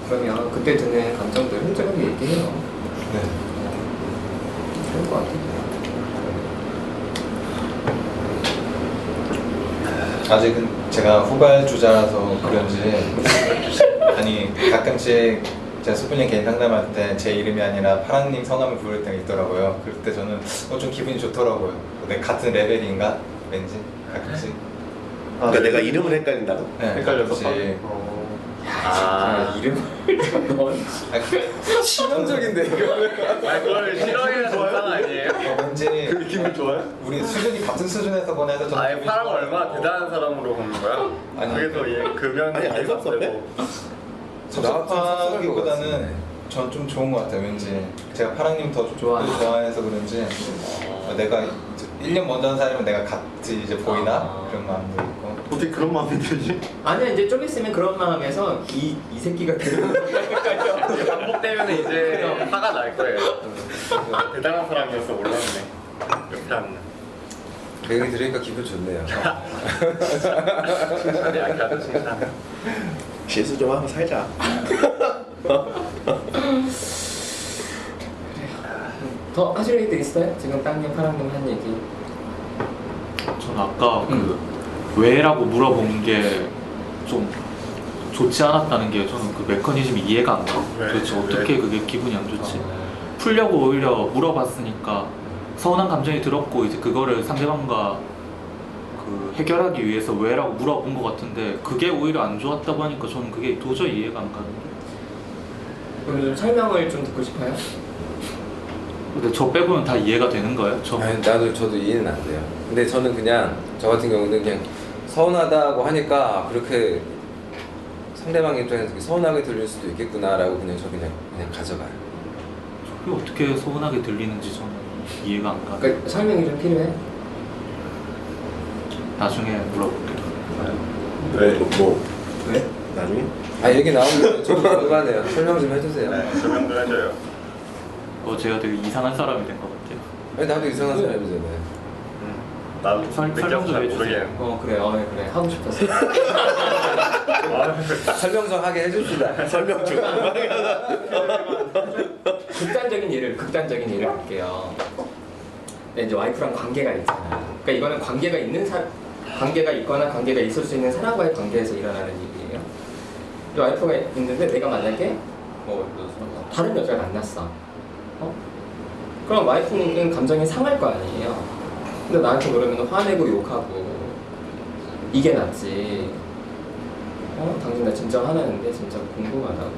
그러면 그때 드는 감정들 솔직하게 얘기해요.
네.
그럴 것 같아요.
아직은 제가 후발주자라서 그런지 아니 가끔씩 제가 수분이 개인 상담할 때 제 이름이 아니라 파랑님 성함을 부를 때가 있더라고요. 그럴 때 저는 좀 기분이 좋더라고요. 근데 같은 레벨인가? 왠지 가끔씩.
그러니까 내가 이름을 헷갈린다고?
네,
헷갈려서.
가끔씩.
아, 이름을 넣은
치명적인데 이거는.
그걸 싫어해야 정상 아니에요?
왠지
그 기분 좋아요?
우리 수준이 같은 수준에서 보내서 저는
아예
기분이
파랑을
좋아요.
얼마나 대단한 사람으로 보는 거야?
아니,
그게 더 금연
아니, 안 섭섭해?
섭섭하기보다는 전 좀 좋은 것 같아요. 왠지 제가 파랑님 더 좋아해서 그런지 내가 1년 먼저 한 사람이면 내가 같이 이제 보이나 그런 마음도 있고.
어떻게 그런 마음이 들지?
아니야, 이제 좀 있으면 그런 마음에서 이 새끼가 되는 거까지 반복되면 이제 화가 날 거예요. 대단한 사람이었어 몰랐네. 이렇게 하면.
얘기 들으니까 기분 좋네요.
약간 진짜.
실수 좀 하고 살자.
더 하실 얘기도 있어요? 지금 땅님, 파랑님 한 얘기.
저는 아까 그 왜라고 물어본 게 좀 좋지 않았다는 게 저는 그 메커니즘이 이해가 안 가요.
왜?
도대체 어떻게 그게 기분이 안 좋지? 풀려고 오히려 물어봤으니까 서운한 감정이 들었고 이제 그거를 상대방과 그 해결하기 위해서 왜라고 물어본 것 같은데 그게 오히려 안 좋았다고 하니까 저는 그게 도저히 이해가 안 가는데.
오늘 설명을 좀 듣고 싶어요?
근데 저 빼고는 다 이해가 되는 거예요?
아니, 저도 이해는 안 돼요. 근데 저는 그냥 저 같은 경우는 그냥 서운하다고 하니까 그렇게 상대방 입장에서 서운하게 들릴 수도 있겠구나라고 그냥 가져가요.
그게 어떻게 서운하게 들리는지 저는 이해가 안 가요.
그러니까 설명이 좀 필요해?
나중에 물어볼게요.
왜?
왜?
나중에?
아 얘기 나오면 저도 궁금하네요. 설명 좀 해주세요.
설명 좀 해줘요.
제가 되게 이상한 사람이 된 것 같아요.
아니, 나도 이상한 사람이잖아요.
나도
설명 좀 해주세요.
그래, 그래. 하고 싶었어.
설명 좀 하게 해줍시다.
설명 좀.
극단적인 예를 볼게요. 네, 이제 와이프랑 관계가 있잖아요. 그러니까 이거는 관계가 있거나 관계가 있을 수 있는 사람과의 관계에서 일어나는 일이에요. 이 와이프가 있는데 내가 만약에 다른 여자를 만났어. 그럼 와이프는 감정이 상할 거 아니에요. 근데 나한테 그러면 화내고 욕하고 이게 낫지. 당신 나 진짜 화나는데 진짜 궁금하다고.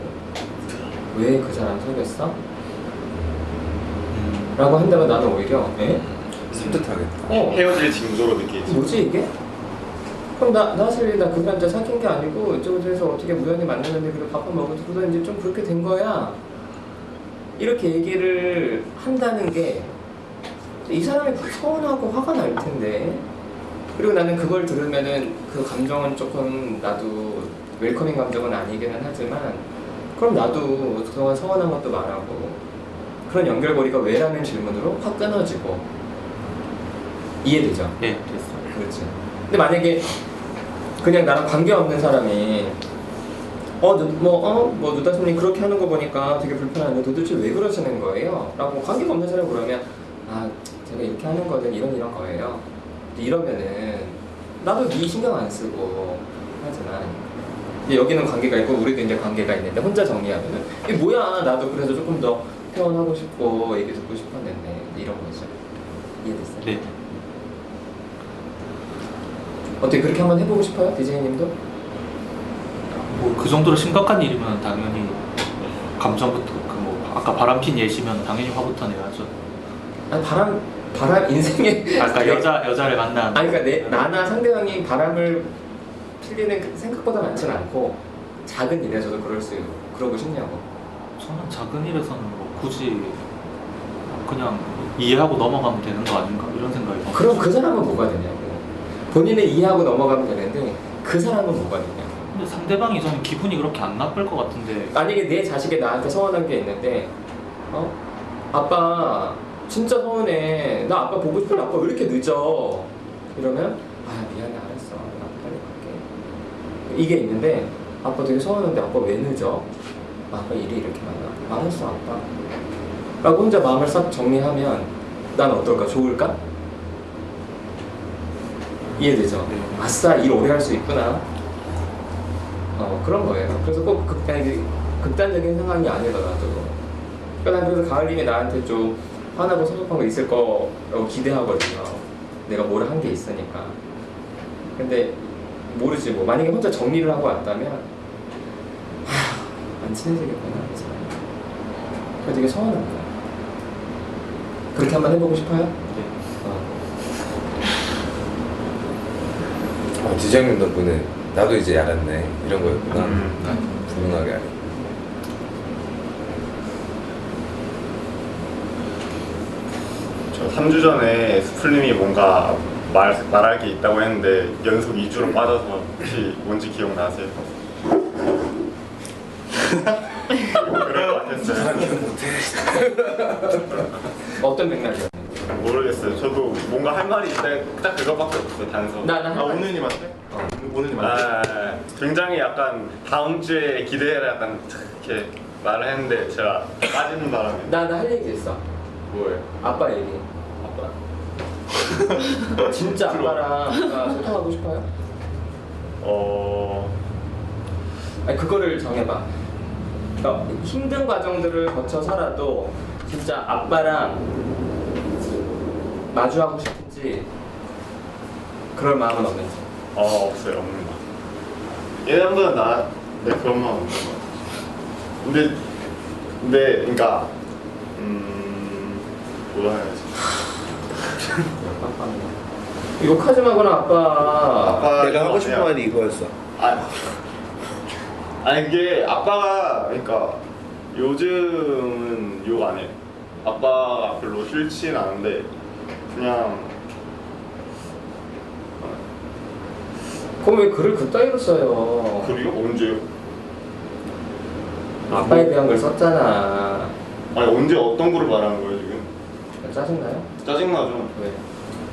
왜 그 사람 사귀었어? 라고 한다면 나는 오히려
섬뜩하겠다.
헤어질 징조로 느끼지.
뭐지 이게? 그럼 나 사실 나 그 남자 사귄 게 아니고 이쪽으로 해서 어떻게 우연히 만났는데 그래 밥한 먹고 그러다 이제 좀 그렇게 된 거야. 이렇게 얘기를 한다는 게 이 사람이 서운하고 화가 날 텐데. 그리고 나는 그걸 들으면은 그 감정은 조금 나도 웰커밍 감정은 아니기는 하지만 그럼 나도 그동안 서운한 것도 말하고 그런 연결고리가 왜라는 질문으로 확 끊어지고 이해되죠?
예, 됐어요.
그렇지. 근데 만약에 그냥 나랑 관계없는 사람이 누다솜님 그렇게 하는 거 보니까 되게 불편한데 도대체 왜 그러시는 거예요? 라고 관계가 없는 사람이 그러면 제가 이렇게 하는 거는 이런 거예요. 이러면은 나도 네 신경 안 쓰고 하지만 이제 여기는 관계가 있고 우리도 이제 관계가 있는데 혼자 정리하면은 이게 뭐야 나도 그래서 조금 더 표현하고 싶고 얘기 듣고 싶었는데 이런 거죠. 이해됐어요?
네.
어떻게 그렇게 한번 해보고 싶어요? DJ님도?
그 정도로 심각한 일이면 당연히 감정부터 아까 바람핀 예시면 당연히 화부터 내야죠.
아니 바람 인생에
아까 여자를 만난.
그러니까 나나 상대방이 바람을 필리는 생각보다 많지는 않고 작은 일에서도 그러고 싶냐고.
저는 작은 일에서는 굳이 그냥 이해하고 넘어가면 되는 거 아닌가 이런 생각이.
그럼 그 사람은 뭐가 되냐고. 본인은 이해하고 넘어가면 되는데 그 사람은 뭐거든요.
근데 상대방이 저는 기분이 그렇게 안 나쁠 것 같은데.
만약에 내 자식이 나한테 서운한 게 있는데 아빠 진짜 서운해. 나 아빠 보고 싶은데 아빠 왜 이렇게 늦어? 이러면 미안해 알았어. 나 빨리 갈게. 이게 있는데 아빠 되게 서운한데 아빠 왜 늦어? 아빠 일이 이렇게 많아. 알았어 아빠. 라고 혼자 마음을 싹 정리하면 난 어떨까? 좋을까? 이해되죠? 아싸 일 오래 할 수 있구나. 그런 거예요. 그래서 꼭 극단적인 상황이 아니더라도 그러니까 난 그래서 가을님이 나한테 좀 화나고 섭섭한 거 있을 거라고 기대하거든요. 내가 뭘 한 게 있으니까. 근데 모르지 뭐. 만약에 혼자 정리를 하고 왔다면 안 친해지겠구나. 그래서 되게 서운한 거야. 그렇게 한번 해보고 싶어요?
디장님 덕분에 나도 이제 알았네 이런 거였구나. 분명하게 알았네.
저 3주 전에 스플님이 뭔가 말할 게 있다고 했는데 연속 2주로 빠져서 혹시 뭔지 기억나세요? 그럴 것 같았어요.
어떤 맥락이요?
모르겠어요. 저도 뭔가 할 말이 있는데 딱 그것밖에 없어요. 단서.
나는
오늘님한테? 오늘님한테?
굉장히 약간 다음 주에 기대해라 약간 이렇게 말을 했는데 제가 빠지는 바람에.
나는 할 얘기 있어.
뭐예요?
아빠 얘기. 아빠. 진짜 아빠랑 소통하고 싶어요? 아니 그거를 정해봐. 그러니까 힘든 과정들을 거쳐 살아도 진짜 아빠랑 마주하고 싶은지 그럴 마음은 없는지.
없어요. 없는 거. 얘네보다 그런 마음 없는 거 같아. 근데 그러니까 뭐라 해야지.
욕하지 마거나 아빠.
내가 하고 싶은 말이 이거였어.
아니 그게 아빠가 그러니까 요즘은 욕 안 해. 아빠가 별로 싫진 않은데 그냥
그럼 왜 글을 그따위로 써요?
그리고 언제요?
아빠에 대한 걸 썼잖아.
아니 언제 어떤 거를 말하는 거예요 지금?
짜증나요?
짜증나죠.
왜?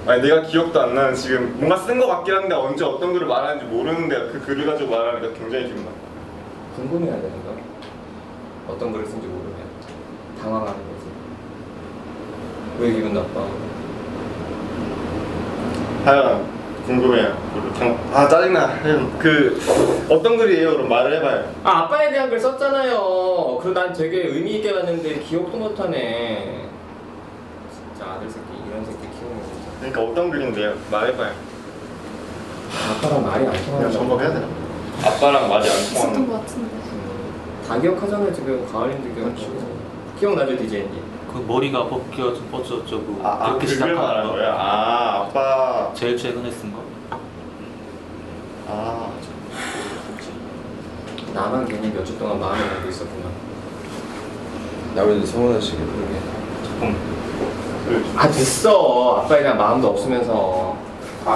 아니 내가 기억도 안 나는 지금 뭔가 쓴 거 같긴 한데 언제 어떤 글을 말하는지 모르는데 그 글을 가지고 말하니까 굉장히 기분 나빠.
궁금해야 되는 거. 어떤 글을 쓴지 모르면 당황하는 거지. 왜 기분 나빠?
하여간 궁금해요. 짜증나. 그 어떤 글이에요? 그럼 말을 해봐요.
아빠에 대한 글 썼잖아요. 그리고 난 되게 의미 있게 봤는데 기억도 못하네. 진짜 아들 새끼 이런 새끼 키우는 거 진짜.
그러니까 어떤 글인데요? 말해봐요.
아빠랑 말이 안
그냥
통하는
점검해야 되나?
아빠랑 말이 안
있었던
통하는
것 같은데.
다 기억하잖아요 지금. 가을님도 기억하고. 기억나죠 DJ님?
그 머리가 뻗어져 그 그렇게
그걸
시작하는
말하는
거.
거야? 아빠.
제일 최근에 쓴 거.
나만 괜히 몇 주 동안 마음에 담고 있었구나.
나머지 서운하시게 그러게.
됐어. 아빠에 대한 마음도 없으면서.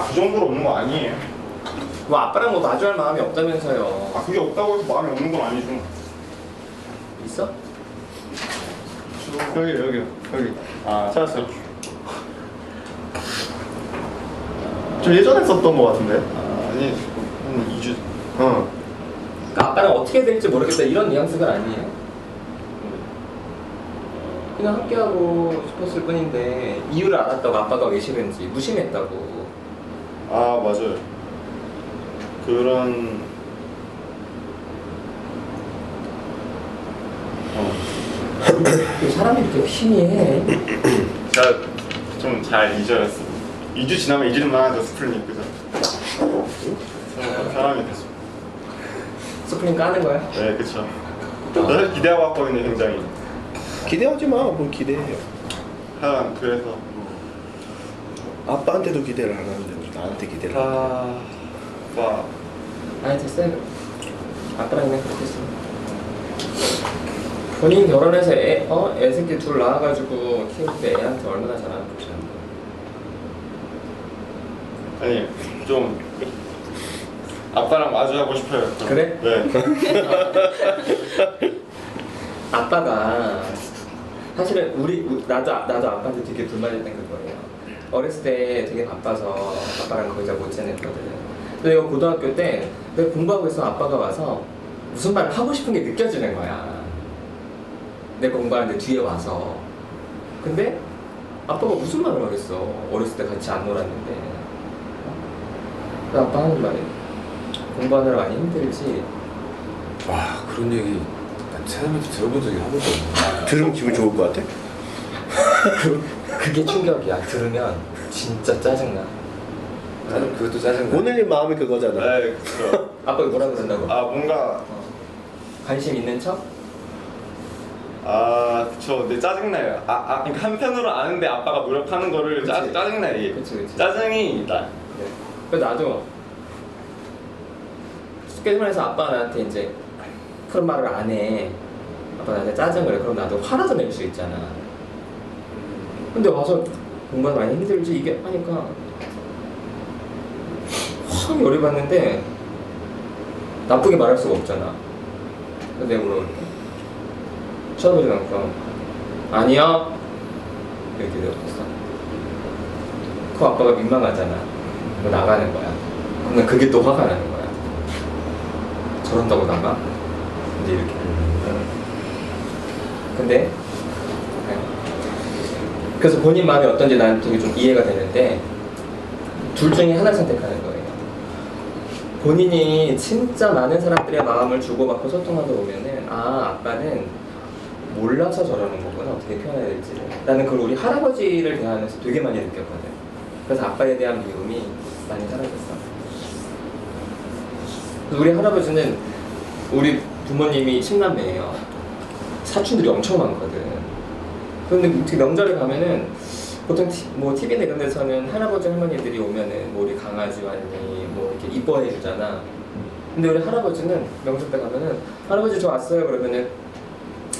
그 정도로 없는 거 아니에요.
뭐 아빠랑 뭐 마주할 마음이 없다면서요.
그게 없다고 해서 마음이 없는 건 아니죠.
있어?
여기
찾았어요.
좀 예전에 썼던 거 같은데?
아니 한 2주.
그러니까 아빠랑 어떻게 될지 모르겠다 이런 뉘앙스가 아니에요. 그냥 함께하고 싶었을 뿐인데 이유를 알았다고 아빠가 왜 싫은지 무심했다고.
맞아요. 그런
왜 사람이 이렇게 희미해?
제가 좀 잘 잊어였어. 2주 지나면 잊을만 하죠 스플님 그죠? 사람이 됐어.
스프링 까는 거야?
네 그쵸. 사실 기대하고 왔거든요 굉장히.
기대하지 마. 뭘 기대해요.
하여간 그래서
아빠한테도 기대를 안 하는데 나한테 기대를 안 해.
아빠
아니 됐어요. 아빠랑 그냥 그렇게 했어. 본인 결혼해서 애 새끼 둘 낳아가지고 키울 때 애한테 얼마나 잘하는 거지.
아니 좀 아빠랑 마주하고 싶어요.
그래?
네.
아빠가 사실은 나도 아빠한테 되게 불만했던 그거예요. 어렸을 때 되게 바빠서 아빠랑 거의 잘 못 지냈거든. 근데 내가 고등학교 때 내가 공부하고 있어 아빠가 와서 무슨 말을 하고 싶은 게 느껴지는 거야. 내가 공부하는데 뒤에 와서. 근데 아빠가 무슨 말을 하겠어. 어렸을 때 같이 안 놀았는데. 근데 아빠 하는 말이 공부하느라 많이 힘들지.
와 그런 얘기 난 세상에서 들어본 적이 한 번도 없네.
들으면 기분 좋을 것 같아?
그게 충격이야. 들으면 진짜 짜증나.
짜증 그것도 짜증나.
오늘님 마음이 그거잖아.
네, 그렇죠.
아빠가 뭐라 그런다고?
아 뭔가
관심 있는 척?
그쵸. 근데 짜증나요. 그러니까 한편으로 아는데 아빠가 노력하는 거를
그치.
짜증나 이게.
그치.
짜증이 나.
그래서 나도 스케줄에서 아빠가 나한테 이제 그런 말을 안 해. 아빠 나한테 짜증을 해. 그럼 나도 화라도 낼 수 있잖아. 근데 와서 공부가 많이 힘들지 이게 하니까 확 열이 받는데 나쁘게 말할 수가 없잖아. 근데 내가 물어볼게. 쳐다보지 않고 아니요 이렇게 되었어. 그 아빠가 민망하잖아. 뭐 나가는 거야. 그러면 그게 또 화가 나는 거야. 저런다고 나가? 이제 이렇게. 근데 그래서 본인 마음이 어떤지 나는 되게 좀 이해가 되는데 둘 중에 하나를 선택하는 거예요. 본인이 진짜 많은 사람들의 마음을 주고받고 소통하다 보면은 아빠는 몰라서 저러는 거구나. 어떻게 표현해야 될지를. 나는 그걸 우리 할아버지를 대하면서 되게 많이 느꼈거든. 그래서 아빠에 대한 미움이 많이 사라졌어. 우리 할아버지는 우리 부모님이 10남매예요. 사촌들이 엄청 많거든. 그런데 특히 명절에 가면은 보통 뭐 TV나 이런 데서는 할아버지 할머니들이 오면은 뭐 우리 강아지 왔니 뭐 이렇게 이뻐해 주잖아. 근데 우리 할아버지는 명절 때 가면은 할아버지 저 왔어요 그러면은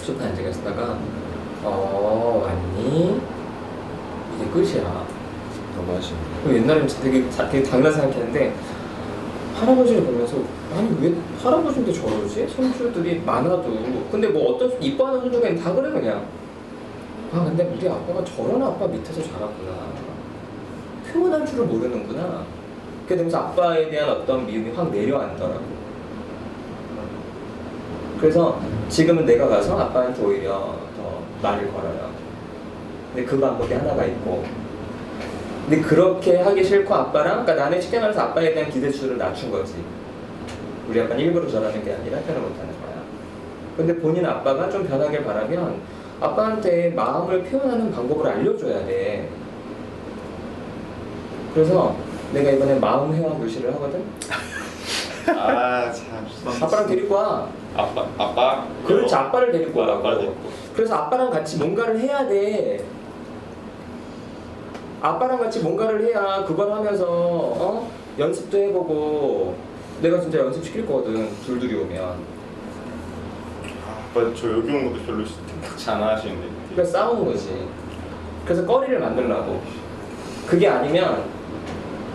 소파에 앉아 계시다가 왔니? 이게 끝이야.
너무 하시네.
옛날에는 되게 당연하게 생각했는데 할아버지를 보면서 아니 왜 할아버지인데 저러지? 손주들이 많아도 근데 뭐 어떤 이뻐하는 손주가 다 그래 그냥 근데 우리 아빠가 저런 아빠 밑에서 자랐구나 표현할 줄을 모르는구나 그렇게 되면서 아빠에 대한 어떤 미움이 확 내려앉더라고. 그래서 지금은 내가 가서 아빠한테 오히려 더 말을 걸어요. 근데 그 방법이 하나가 있고 근데 그렇게 하기 싫고 아빠랑 그러니까 나는 쉽게 말해서 아빠에 대한 기대치를 낮춘 거지. 우리 아빠는 일부러 저러는 게 아니라 표현을 못하는 거야. 근데 본인 아빠가 좀 변하길 바라면 아빠한테 마음을 표현하는 방법을 알려줘야 돼. 그래서 내가 이번에 마음 회화 교실을 하거든.
참.
아빠랑 데리고 와.
아빠?
그렇지 아빠를 데리고 오라고.
아빠를 데리고.
그래서 아빠랑 같이 뭔가를 해야 돼. 아빠랑 같이 뭔가를 해야 그걸 하면서 연습도 해보고 내가 진짜 연습시킬 거거든. 둘둘이 오면.
아빠 저 여기 온 것도 별로 생각지 않아 하시는데.
그러니까 싸우는 거지. 그래서 거리를 만들라고. 그게 아니면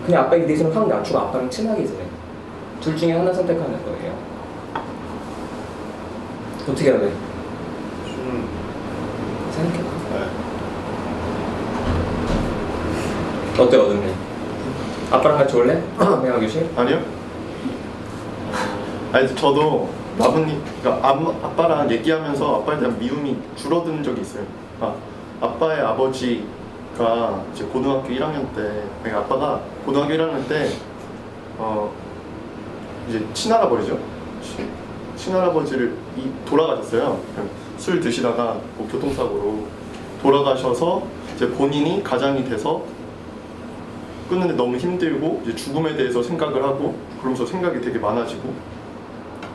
그냥 아빠의 기대치를 확 낮추고 아빠랑 친하게 지내. 둘 중에 하나 선택하는 거예요. 어떻게 해야 돼?
좀
생각해봐.
네.
어때 어둠이? 아빠랑 같이 올래? 매화 교실?
아니요? 아니 저도 마부님 그러니까 아빠랑 얘기하면서 아빠에 대한 미움이 줄어드는 적이 있어요. 아빠의 아버지가 이제 고등학교 1학년 때 그러니까 아빠가 고등학교 1학년 때 이제 친할아버지죠. 친할아버지를 돌아가셨어요. 술 드시다가 뭐 교통사고로 돌아가셔서 이제 본인이 가장이 돼서 끊는데 너무 힘들고 이제 죽음에 대해서 생각을 하고 그러면서 생각이 되게 많아지고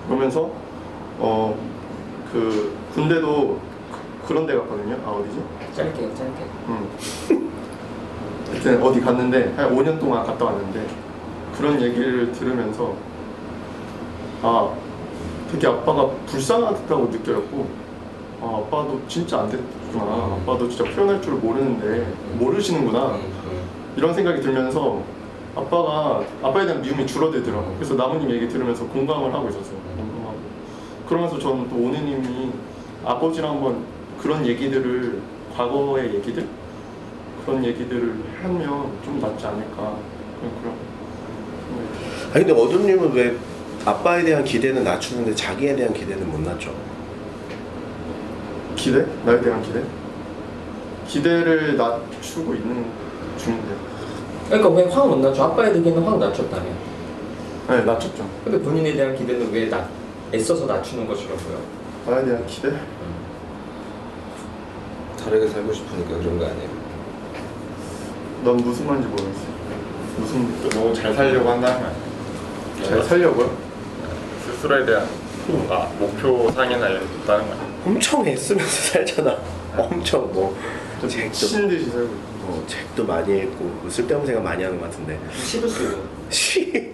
그러면서 그 군대도 그런 데 갔거든요. 어디지?
짧게.
하여튼 어디 갔는데 한 5년 동안 갔다 왔는데 그런 얘기를 들으면서 되게 아빠가 불쌍하다고 느껴졌고 아빠도 진짜 안 됐구나. 아빠도 진짜 표현할 줄 모르는데 모르시는구나. 이런 생각이 들면서 아빠에 대한 미움이 줄어들더라고요. 그래서 나무님 얘기 들으면서 공감을 하고 있었어요. 공감하고. 그러면서 저는 또 오네님이 아버지랑 한번 그런 얘기들을, 과거의 얘기들? 그런 얘기들을 하면 좀 낫지 않을까. 그런
아니 근데 어둠님은 왜 아빠에 대한 기대는 낮추는데 자기에 대한 기대는 못 낮춰?
기대? 나에 대한 기대? 기대를 낮추고 있는 중인데요.
그러니까 왜 확 못 낮춰? 아빠의 기대는 확 낮췄다며.
네, 낮췄죠.
근데 본인에 대한 기대는 왜 애써서 낮추는 것처럼 보여?
나에 대한 기대?
다르게 살고 싶으니까 그런 거 아니에요?
넌 무슨 말인지 모르겠어. 무슨
너무 잘 살려고 한다는 거 아니에요?
잘 살려고요?
스스로에 대한 뭔가 목표상이나 이런 게 있다는 거 아니에요?
엄청 애쓰면서 살잖아. 엄청 뭐 책도
미친 듯이 살고 있어.
책도 많이 읽고 뭐 쓸데없는 생각 많이 하는 것 같은데.
시도 쓰고.
시.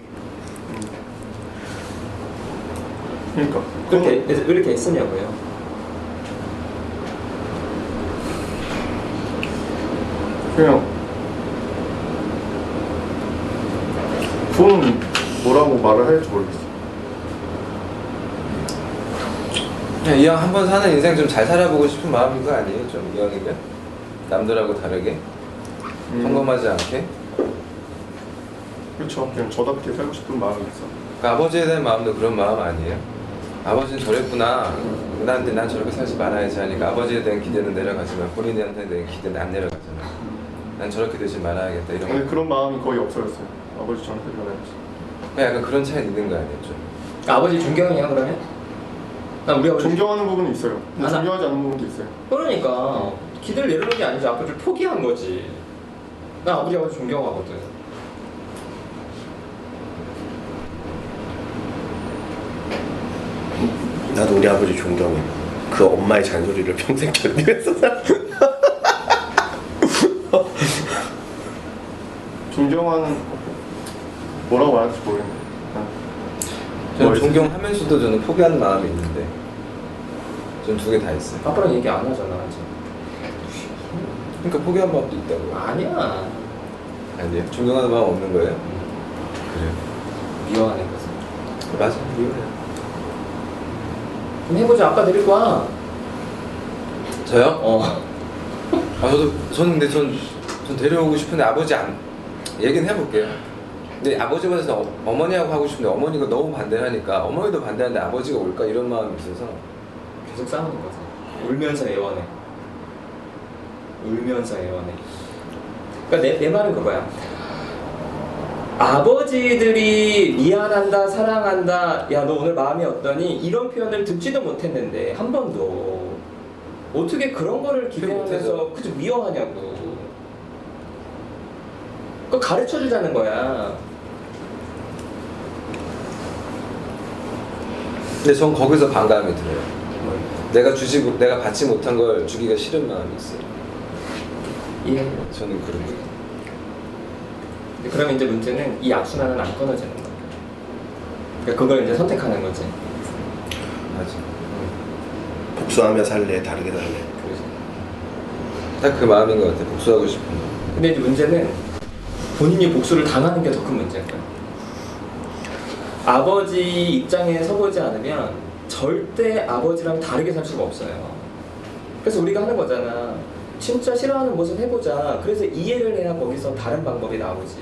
그러니까
왜 이렇게 애쓰냐고요?
그냥 그거는 뭐라고 말을 할지 모르겠어.
그냥 이왕 한 번 사는 인생 좀 잘 살아보고 싶은 마음인 거 아니에요? 좀 이왕이면 남들하고 다르게 평범하지 않게.
그렇죠. 그냥 저답게 살고 싶은 마음이 있어.
그러니까 아버지에 대한 마음도 그런 마음 아니에요? 아버지는 저랬구나. 난 저렇게 살지 말아야지 하니까 아버지에 대한 기대는 내려가지만 본인한테 대한 기대는 안 내려가잖아. 난 저렇게 되지 말아야겠다 이런
근데
거.
그런 마음이 거의 없어졌어요. 아버지처럼 살려야지.
약간 그런 차이 있는 거 아니에요? 좀.
아버지 존경이야 그러면? 나 우리 아버지
존경하는 부분이 있어요. 근데
아, 나-
존경하지 않는 부분도 있어요.
그러니까 기대를 내려놓은 게 아니지 아버지를 포기한 거지. 나 아버지 존경하거든.
나도 우리 아버지 존경해. 그 엄마의 잔소리를 평생 견디면서 살.
존경하는 뭐라고 말할지 모르겠네.
저는
뭐
존경하면서도 저는 포기하는 마음이 있는데 전 두 개 다 있어요.
아빠랑 얘기 안 하잖아 아직.
그러니까 포기한 마음도 있다고요.
아니야.
아니에요? 존경하는 마음 없는 거예요? 그래요.
미워하는 거지.
맞아, 미워요.
그럼 해보자. 아빠 데리고 와.
저요?
어.
저는 근데 전 데려오고 싶은데 아버지 안 얘기는 해볼게요. 근데 아버지보다 어머니하고 하고 싶은데 어머니가 너무 반대를 하니까 어머니도 반대하는데 아버지가 올까 이런 마음이 있어서
계속 싸우는 거지. 울면서 애원해. 울면서 애원해. 그러니까 내 말은 그거야. 아버지들이 미안한다, 사랑한다, 야 너 오늘 마음이 어떠니? 이런 표현을 듣지도 못했는데 한 번도 어떻게 그런 거를 기대하면서 그저 미워하냐고. 그거 가르쳐 주자는 거야.
근데 전 거기서 반감이 들어요. 내가 받지 못한 걸 주기가 싫은 마음이 있어요.
예.
저는 그런 거예요.
그러면 이제 문제는 이 악순환은 안 끊어지는 거야. 그러니까 그걸 이제 선택하는 거지.
맞아.
복수하며 살래, 다르게 살래.
그래서.
딱 그 마음인 것 같아. 복수하고 싶은 거.
근데 이제 문제는 본인이 복수를 당하는 게 더 큰 문제인 거야. 아버지 입장에 서보지 않으면 절대 아버지랑 다르게 살 수가 없어요. 그래서 우리가 하는 거잖아. 진짜 싫어하는 모습 해보자. 그래서 이해를 해야 거기서 다른 방법이 나오지.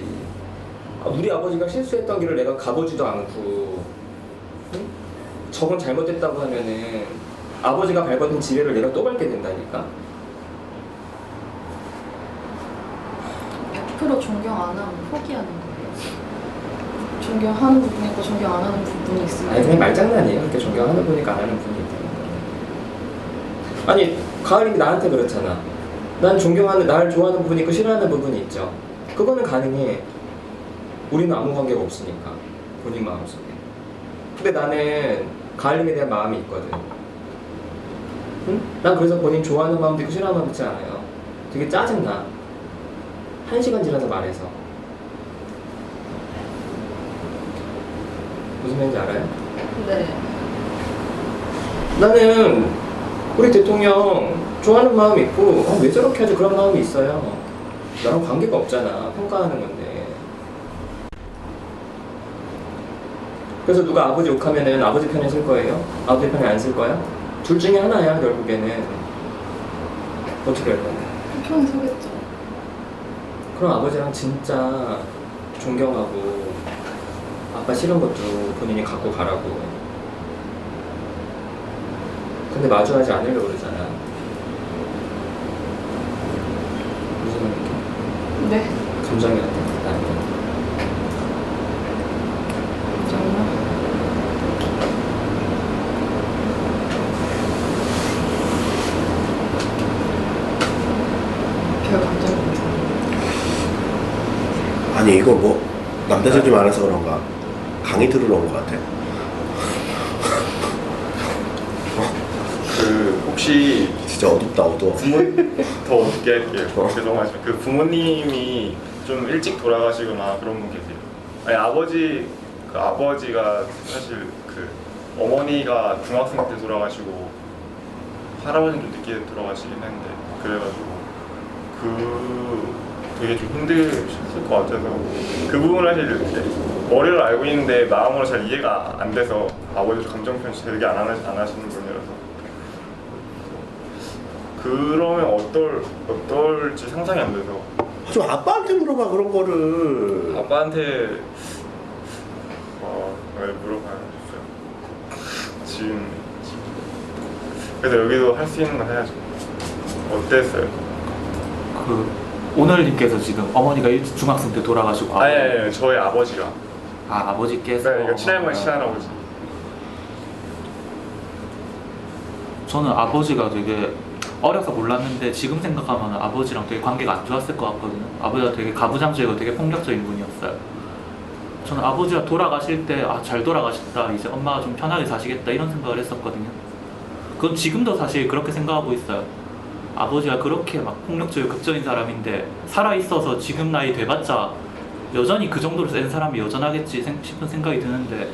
우리 아버지가 실수했던 길을 내가 가보지도 않고 응? 저건 잘못됐다고 하면은 아버지가 밟았던 지뢰를 내가 또 밟게 된다니까.
100% 존경 안 하면 포기하는 거예요. 존경하는 부분이 있고 존경 안 하는 부분이 있으면
아니 그냥 말장난이에요. 그렇게 존경하는 분이니까 안 하는 분이 있다는 거. 아니 가을님이 나한테 그렇잖아. 난 존경하는, 날 좋아하는 부분이 있고 싫어하는 부분이 있죠. 그거는 가능해. 우리는 아무 관계가 없으니까 본인 마음속에. 근데 나는 가을님에 대한 마음이 있거든. 응? 난 그래서 본인 좋아하는 마음도 있고 싫어하는 마음도 있지 않아요. 되게 짜증나. 1시간 지나서 말해서. 무슨 말인지 알아요?
네.
나는 우리 대통령 좋아하는 마음이 있고 왜 저렇게 하지 그런 마음이 있어요. 나랑 관계가 없잖아. 평가하는 건데. 그래서 누가 아버지 욕하면은 아버지 편에 설 거예요? 아버지 편에 안 쓸 거야? 둘 중에 하나야 결국에는. 어떻게 할 거야?
편 서겠죠.
그럼 아버지랑 진짜 존경하고 아빠 싫은 것도 본인이 갖고 가라고. 근데 마주하지 않으려고 그러잖아. 무슨 말이야?
네.
감정이 안 돼. 나한테.
정말. 별 감정이 없죠.
아니 이거 뭐 남자들이 많아서 그런가 강의 들으러 온 것 같아.
그 혹시
진짜 어둡다 어두워.
더 어렵게 할게요. 죄송하지만 그 부모님이 좀 일찍 돌아가시거나 그런 분 계세요? 아니 아버지가 사실 그 어머니가 중학생 때 돌아가시고 할아버지는 좀 늦게 돌아가시긴 했는데 그래가지고 되게 좀 힘드셨을 것 같아서 그 부분을 사실 이렇게 머리를 알고 있는데 마음으로 잘 이해가 안 돼서 아버지 감정 표현 되게 안 하시는 분이라서 그러면 어떨지 상상이 안 돼서
좀 아빠한테 물어봐 그런 거를.
아빠한테 왜 물어봐야겠어요. 지금 그래서 여기도 할 수 있는 건 해야죠. 어땠어요?
그 오늘님께서 지금 어머니가 중학생 때 돌아가시고
아니 저희 아버지가
아버지께서
그러니까 친할머니 친할아버지
저는 아버지가 되게 어려서 몰랐는데 지금 생각하면 아버지랑 되게 관계가 안 좋았을 것 같거든요. 아버지가 되게 가부장적이고 되게 폭력적인 분이었어요. 저는 아버지가 돌아가실 때 잘 돌아가셨다, 이제 엄마가 좀 편하게 사시겠다 이런 생각을 했었거든요. 그건 지금도 사실 그렇게 생각하고 있어요. 아버지가 그렇게 막 폭력적이고 극적인 사람인데 살아있어서 지금 나이 돼봤자 여전히 그 정도로 센 사람이 여전하겠지 싶은 생각이 드는데,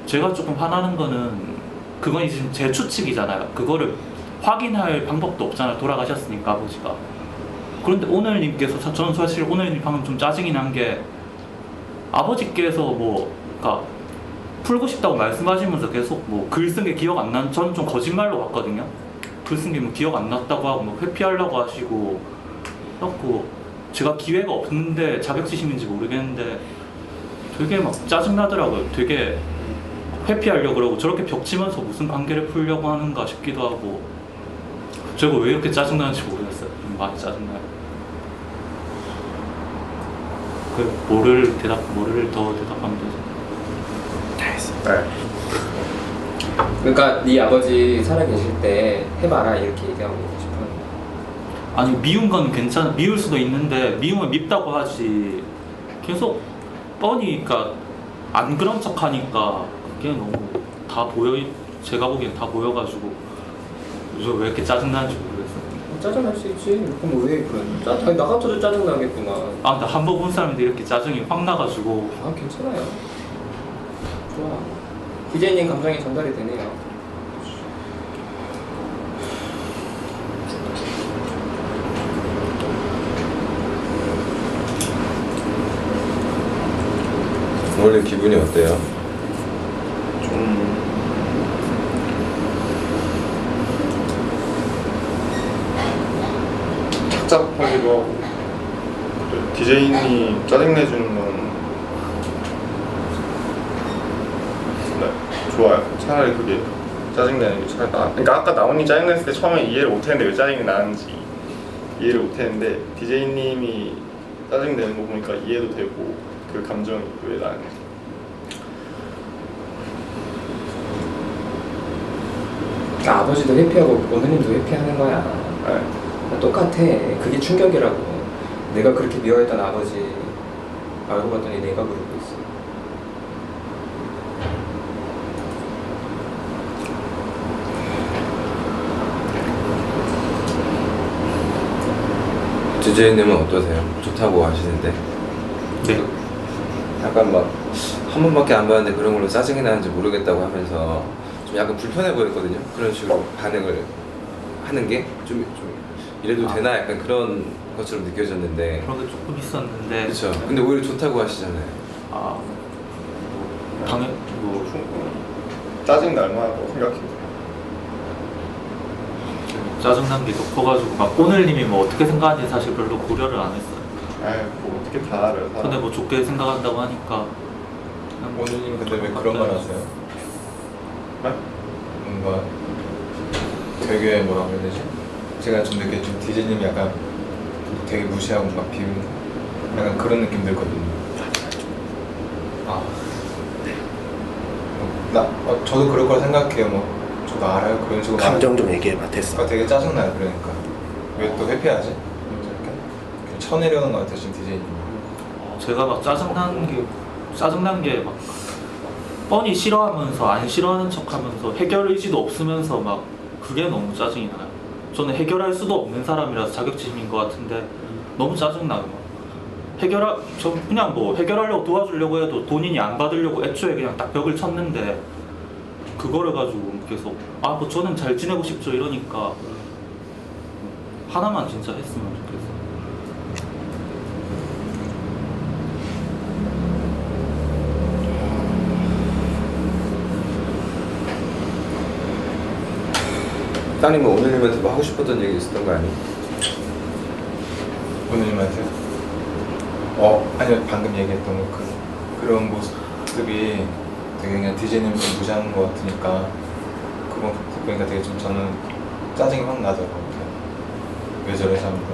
제가 조금 화나는 거는 그건 이제 지금 제 추측이잖아요. 그거를 확인할 방법도 없잖아요. 돌아가셨으니까 아버지가. 그런데 오늘님께서, 저는 사실 오늘님 방금 좀 짜증이 난 게 아버지께서 그러니까 풀고 싶다고 말씀하시면서 계속 글 쓴 게 기억 안 난, 저는 좀 거짓말로 봤거든요. 글 쓴 게 기억 안 났다고 하고 회피하려고 하시고 그래갖고 제가 기회가 없는데 자격지심인지 모르겠는데 되게 막 짜증나더라고요. 되게 회피하려고 그러고 저렇게 벽치면서 무슨 관계를 풀려고 하는가 싶기도 하고, 제가 왜 이렇게 짜증나는지 모르겠어요. 좀 많이 짜증나요. 뭐를 더 대답하면 되지?
네.
그러니까 네 아버지 살아계실 때 해봐라 이렇게 얘기하고 싶어요.
아니 미운 건 괜찮아, 미울 수도 있는데 미우면 밉다고 하지. 계속 뻔히 그러니까 안 그런 척하니까 그게 너무 다 보여. 제가 보기엔 다 보여가지고 요즘 왜 이렇게 짜증나는지 모르겠어요.
짜증날 수 있지. 그럼 왜 그래? 아니, 나 같아도 짜증나겠구만.
나 한 번 본 사람인데 이렇게 짜증이 확 나가지고.
괜찮아요. 좋아. DJ님 감정이 전달이 되네요.
오늘 기분이 어때요?
좀 착잡하기도 하고 DJ님 짜증내주는 건 네, 좋아요. 차라리 그게 짜증내는 게 차라리 그러니까 아까 나온님 짜증냈을 때 처음에 이해를 못했는데 왜 짜증이 나는지 이해를 못했는데 DJ님이 짜증내는 거 보니까 이해도 되고 그 감정이 왜 나는지.
아버지도 회피하고 오늘님도 회피하는 거야.
네.
똑같아. 그게 충격이라고. 내가 그렇게 미워했던 아버지 알고 봤더니 내가 그러고 있어.
DJ님은 어떠세요? 좋다고 하시는데
네.
약간 막 한 번밖에 안 봤는데 그런 걸로 짜증이 나는지 모르겠다고 하면서 좀 약간 불편해 보였거든요. 그런 식으로 반응을 하는 게 좀 이래도 되나 약간 그런 것처럼 느껴졌는데.
그런 게 조금 있었는데.
그렇죠. 근데 오히려 좋다고 하시잖아요.
당연 뭐
짜증 날 만하다고 생각해요.
짜증난 게 높아가지고 막 오늘님이 뭐 어떻게 생각하는지 사실 별로 고려를 안 했어요.
아유 뭐 어떻게 다 알아요. 사람.
근데 뭐 좋게 생각한다고 하니까 그냥
오늘님 근데 왜 그런 말 하세요?
네?
뭔가 되게 뭐라고 해야 되지? 제가 좀 느끼 좀 디제이님이 약간 되게 무시하고 막 비우는 약간 그런 느낌 들거든요.
아
저도 그럴 거라 생각해요. 뭐 저도 알아요. 그런 식으로
감정 좀 얘기해봐 됐어.
되게 짜증나요. 그러니까 왜 또 회피하지? 이렇게 그냥 쳐내려는 것 같아요. 지금 디제이님.
제가 막 짜증난 게 막 뻔히 싫어하면서 안 싫어하는 척하면서 해결 의지도 없으면서 막 그게 너무 짜증이 나요. 저는 해결할 수도 없는 사람이라서 자격지심인 것 같은데 너무 짜증나요. 저 그냥 뭐 해결하려고 도와주려고 해도 본인이 안 받으려고 애초에 그냥 딱 벽을 쳤는데 그거를 가지고 계속 뭐 저는 잘 지내고 싶죠 이러니까 하나만 진짜 했으면 좋겠어요.
땅님은 오늘님한테 뭐 하고 싶었던 얘기 있었던 거 아니에요?
오늘님한테요? 아니요 방금 얘기했던 거 그런 모습이 되게 그냥 디제이님을 좀 무시하는 것 같으니까 그거 보니까 되게 좀 저는 짜증이 확 나더라고요. 왜 저래 사람들.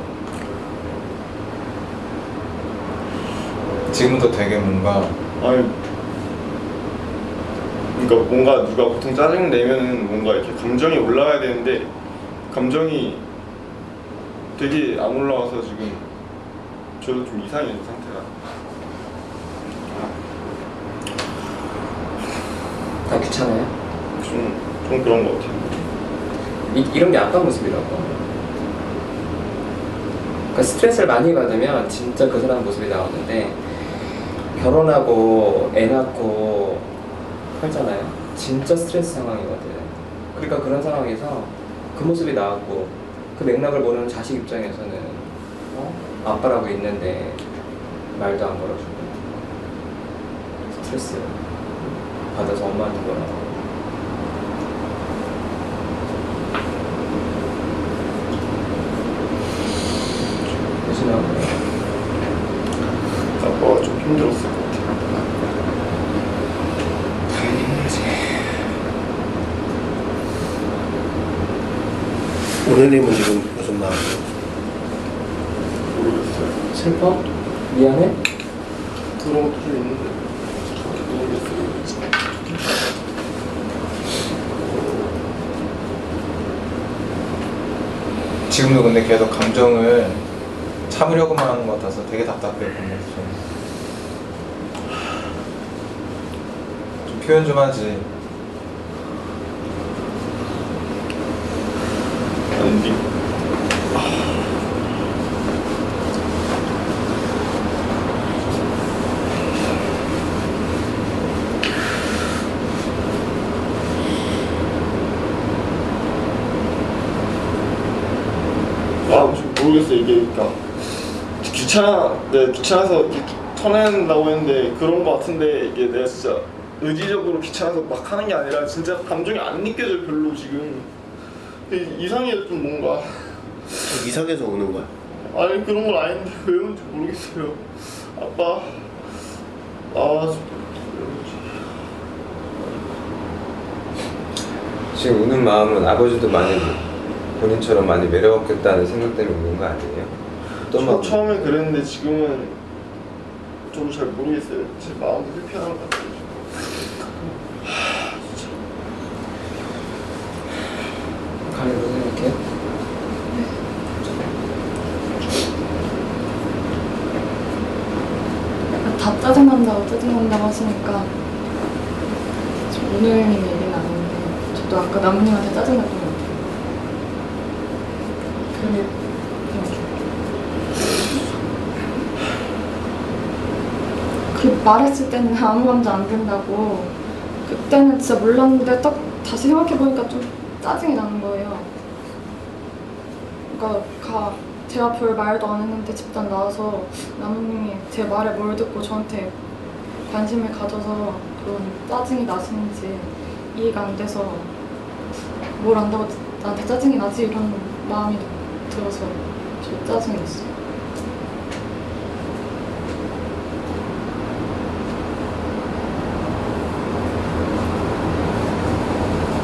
지금도 되게 뭔가
아니 그러니까 뭔가 누가 보통 짜증 내면은 뭔가 이렇게 감정이 올라가야 되는데 감정이 되게 안 올라와서 지금 저도 좀 이상해요 상태가.
다 귀찮아요?
좀 그런 것 같아요.
이런 게 아빠 모습이라고. 그러니까 스트레스를 많이 받으면 진짜 그 사람 모습이 나오는데 결혼하고 애 낳고 살잖아요. 진짜 스트레스 상황이거든. 그러니까 그런 상황에서 그 모습이 나왔고 그 맥락을 모르는 자식 입장에서는 아빠라고 있는데 말도 안 걸어주고 스트레스 받아서 엄마한테 뭐라고.
아빠가 좀 힘들었을 것 같아요.
오늘님은 지금 무슨 마음이에요?
모르겠어요.
슬퍼? 미안해?
그런 것도 좀 있는데 정확히 모르겠어요.
지금도 근데 계속 감정을 참으려고만 하는 것 같아서 되게 답답해요. 보면서 좀 표현 좀 하지.
아니 모르겠어요. 이게 그러니까 귀찮아서 이렇게 터낸다고 했는데 그런 거 같은데 이게 내가 진짜 의지적으로 귀찮아서 막 하는 게 아니라 진짜 감정이 안 느껴져요. 별로 지금 이상해요. 좀 뭔가
이상해서 오는 거야?
아니 그런 건 아닌데 왜 그런지 모르겠어요. 아빠
지금 우는 마음은 아버지도 많이 본인처럼 많이 매력없겠다는 생각 때문에 우는 거 아니에요?
처음에 그랬는데 지금은 저도 잘 모르겠어요. 제 마음도 회피하는 것 같아요.
가려고 생각해?
다 짜증난다고 하시니까 저 오늘님 얘기는 아닌데 저도 아까 나무님한테 짜증났던 것 같아요. 그 말했을 때는 아무 감정 안 든다고 그때는 진짜 몰랐는데 딱 다시 생각해보니까 좀 짜증이 나는 거예요. 그러니까 제가 별 말도 안 했는데 집단 나와서 나무님이 제 말에 뭘 듣고 저한테 관심을 가져서 그런 짜증이 나시는지 이해가 안 돼서 뭘 안다고 나한테 짜증이 나지 이런 마음이 들어서 저 짜증이 났어요.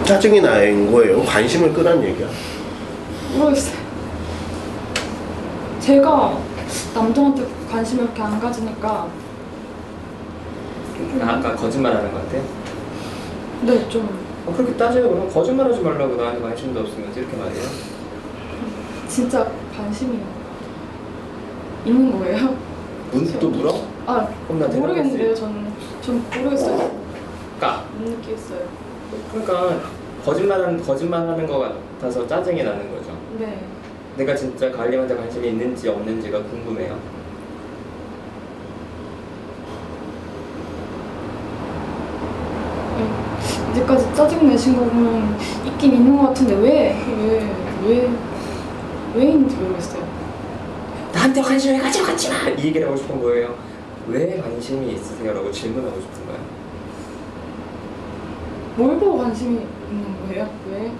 짜증이 난 거예요? 관심을 끄란 얘기야?
모르겠어요. 제가 남들한테 관심을 이렇게 안 가지니까
아까 거짓말하는 것 같아?
네, 좀
그렇게 따져요. 그럼 거짓말하지 말라고 나한테 관심도 없으면서 이렇게 말해요?
진짜 관심이 있는 거예요.
또 물어?
아,
그럼 나
모르겠는데요. 전 모르겠어요.
그러니까
못 느끼겠어요.
그러니까 거짓말하는 것 같아서 짜증이 나는 거죠.
네.
내가 진짜 가을님한테 관심이 있는지 없는지가 궁금해요.
이제까지 짜증 내신 거 보면 있긴 있는 것 같은데 왜 있는지 모르겠어요.
나한테 관심을 가지 마! 이 얘기를 하고 싶은 거예요. 왜 관심이 있으세요? 라고 질문하고 싶은 거예요.
뭘 보고 관심이 있는 거예요? 왜?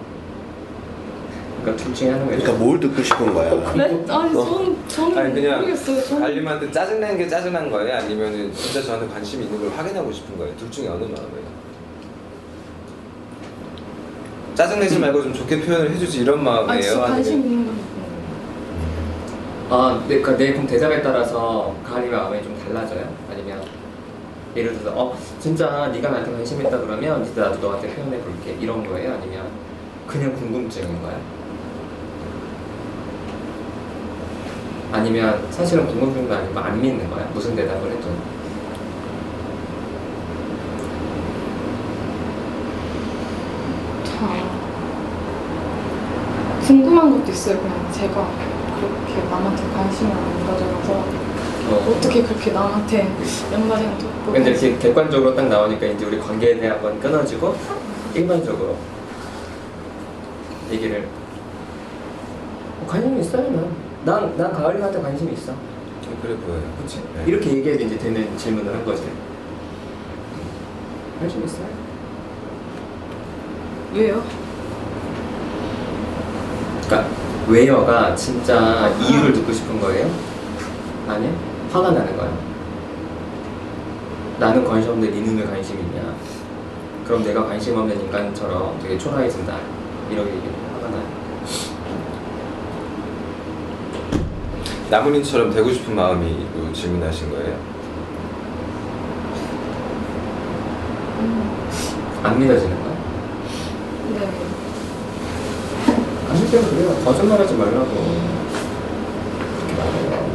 그러니까 둘 중에 하나가
그러니까 뭘 듣고 싶은 거야?
네? 아니 저는
아니 그냥
모르겠어요. 저는
갈림한테 짜증내는 게 짜증난 거예요? 아니면은 진짜 저한테 관심이 있는 걸 확인하고 싶은 거예요? 둘 중에 어느 마음이에요? 짜증내지 말고 좀 좋게 표현을 해주지 이런 마음이에요?
진짜 관심 있는 건
그러니까 내 그럼 대답에 따라서 가을님의 마음이 좀 달라져요? 아니면 예를 들어서 진짜 네가 나한테 관심 있다 그러면 이제 나도 너한테 표현해 볼게 이런 거예요? 아니면 그냥 궁금증인 거야? 아니면 사실은 궁금증도 아니고 안 믿는 거야? 무슨 대답을 해도?
궁금한 것도 있어요. 그냥 제가 그렇게 남한테 관심을 안 가져서 어떻게 그렇게 남한테 몇 마디나 듣고
근데 이렇게 객관적으로 딱 나오니까 이제 우리 관계에 대한 건 끊어지고 일반적으로 얘기를 관심이 있어요. 난 가을이한테 관심이 있어.
그래 보여요.
그렇지.
네.
이렇게 얘기해도 이제 되는 질문을 한 거지. 관심 있어요?
왜요?
그러니까 왜요가 진짜 이유를 듣고 싶은 거예요? 아니요? 화가 나는 거예요. 나는 관심 없는데 네 눈에 관심이 있냐? 그럼 내가 관심 없는 인간처럼 되게 초라해진다. 이런 얘기 화가 나요.
나문인처럼 되고 싶은 마음이 질문하신 거예요?
안 믿어지는 거야?
네.
안 믿으면 그래요. 거짓말하지 말라고. 그렇게 말해요.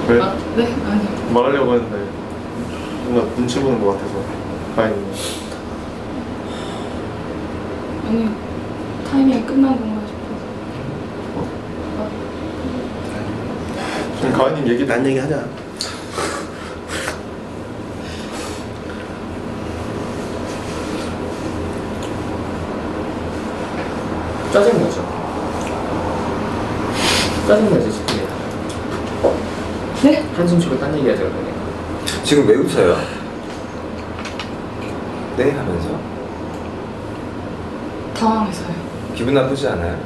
왜?
네? 아니요.
말하려고 했는데 뭔가 눈치 보는 것 같아서 가인이.
아니 타이밍이 끝난 건가 싶어서.
지금 가인님 얘기
난 얘기하자.
짜증나죠? 짜증나죠, 지금.
네?
한숨 쉬고 딴 얘기 하자 그러니까.
지금 왜 웃어요? 네 하면서
당황해서요.
기분 나쁘지 않아요?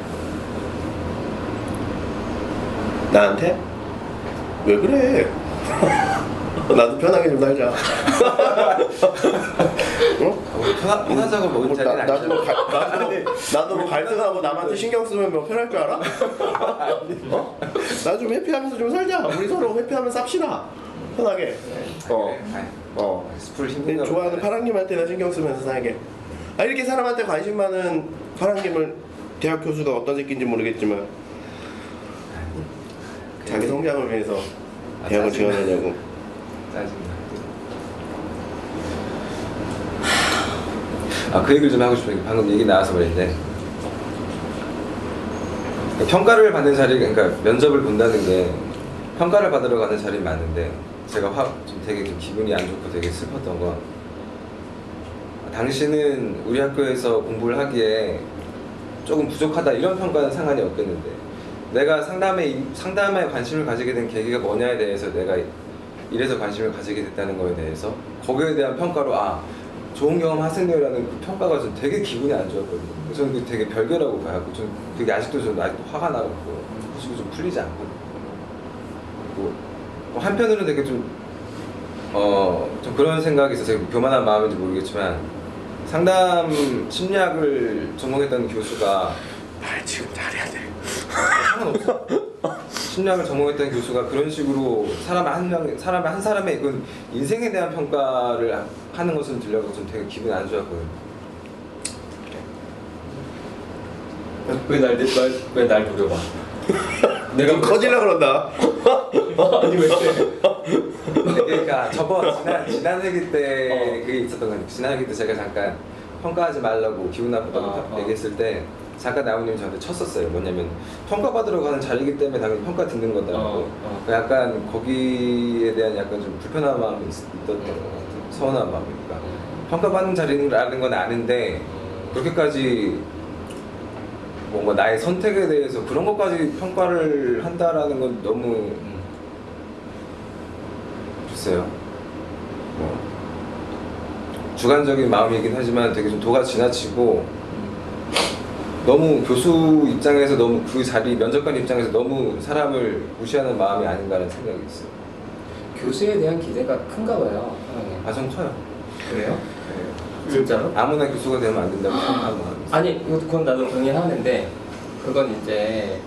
나한테? 왜 그래? 나도 편하게 좀 살자. 어?
편하자고 먹을 자리는
나도 뭐
아니죠.
나도 뭐 갈등하고 남한테 신경 쓰면 뭐 편할 줄 알아? 어? 나 좀 회피하면서 좀 살자. 우리 서로 회피하면서 삽시다. 편하게.
스풀 힘든가
좋아하는
보네.
파랑님한테나 신경 쓰면서 살게. 이렇게 사람한테 관심 많은 파랑님을 대학 교수가 어떤 새끼인지 모르겠지만 자기 성장을 위해서 대학을
짜증나.
지원하냐고.
짜증나. 그 얘기를 좀 하고 싶어요. 방금 얘기 나와서 말인데 평가를 받는 자리, 그러니까 면접을 본다는 게 평가를 받으러 가는 자리 많은데 제가 좀 되게 좀 기분이 안 좋고 되게 슬펐던 건, 당신은 우리 학교에서 공부를 하기에 조금 부족하다 이런 평가는 상관이 없겠는데, 내가 상담에 관심을 가지게 된 계기가 뭐냐에 대해서 내가 이래서 관심을 가지게 됐다는 거에 대해서 거기에 대한 평가로 좋은 경험 하셨네요라는 그 평가가 좀 되게 기분이 안 좋았거든요. 저는 그게 되게 별개라고 봐요. 저는 그게 아직도 화가 나고 솔직히 좀 풀리지 않거든요. 그리고 한편으로는 되게 좀 그런 생각이 있어서 되게 교만한 마음인지 모르겠지만, 상담 심리학을 전공했던 교수가
지금 잘해야 돼.
상관없어. 심리학을 전공했던 교수가 그런 식으로 사람 한 사람의 그 인생에 대한 평가를 하는 것을 들려서 좀 되게 기분이 안 좋았거든요.
왜 날 노려봐?
내가 커질라 그런다.
아니 왜?
그러니까 지난 회기 때 그게 있었던 거예요. 지난 회기 때 제가 잠깐 평가하지 말라고 기분 나쁘다고 얘기했을 때 잠깐 나무님이 저한테 쳤었어요. 뭐냐면 평가받으러 가는 자리이기 때문에 당연히 평가 듣는 거다라고. 약간 거기에 대한 약간 좀 불편한 마음이 있었던 것 같아요. 서운한 마음이니까. 평가받는 자리라는 건 아는데 그렇게까지 뭔가 나의 선택에 대해서 그런 것까지 평가를 한다라는 건 너무 글쎄요. 주관적인 마음이긴 하지만 되게 좀 도가 지나치고 너무 교수 입장에서 너무 그 자리 면접관 입장에서 너무 사람을 무시하는 마음이 아닌가라는 생각이 있어요.
교수에 대한 기대가 큰가 봐요.
전 커요.
그래요? 진짜로?
아무나 교수가 되면 안 된다고 생각하는 마음이 있어요.
아니 그건 나도 동의하는데 그건 이제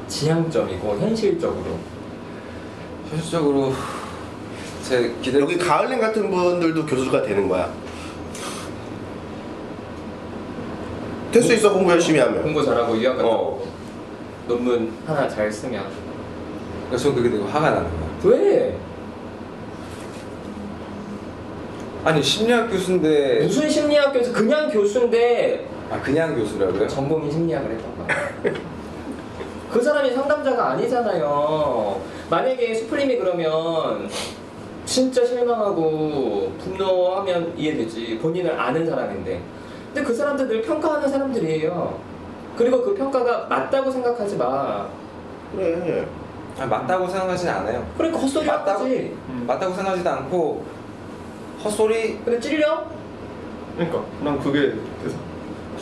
지향점이고 현실적으로
제 기대
여기 가을님 같은 분들도 교수가 되는 거야. 될 수 있어. 공부 열심히 하면.
공부 잘하고 유학 갔다 오고 논문 하나 잘 쓰면.
그래서 저는 그게 되게 화가 나는 거예요.
왜?
아니 심리학 교수인데
무슨 심리학 교수? 그냥 교수인데
그냥 교수라고요?
전공인 심리학을 했던 거야. 그 사람이 상담자가 아니잖아요. 만약에 수프림이 그러면 진짜 실망하고 분노하면 이해되지. 본인을 아는 사람인데. 근데 그 사람들 늘 평가하는 사람들이에요. 그리고 그 평가가 맞다고 생각하지 마.
그래.
맞다고 생각하진 않아요.
그러니까 헛소리 하지.
맞다고 생각하지도 않고 헛소리.
근데 찔려?
그러니까 난 그게 그래서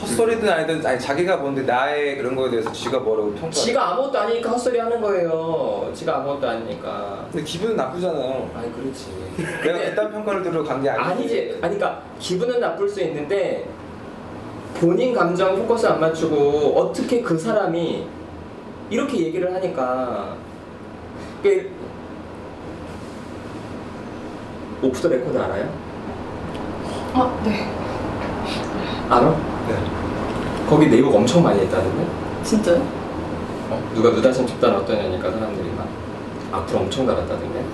헛소리든 아니든 자기가 뭔데 나의 그런 거에 대해서 지가 뭐라고 평가.
지가 아무것도 아니니까 헛소리 하는 거예요. 지가 아무것도 아니니까.
근데 기분은 나쁘잖아요.
아니 그렇지.
내가 그딴 평가를 들으러 간 게
아니지. 그러니까 기분은 나쁠 수 있는데 본인 감정 포커스 안 맞추고 어떻게 그 사람이 이렇게 얘기를 하니까 오프 더 레코드 알아요?
네.
알아?
네.
거기 네이버 엄청 많이 했다는데?
진짜요?
누가 느닷없이 집단 어떤 애니까 사람들이 막 악플 엄청 달았다던데?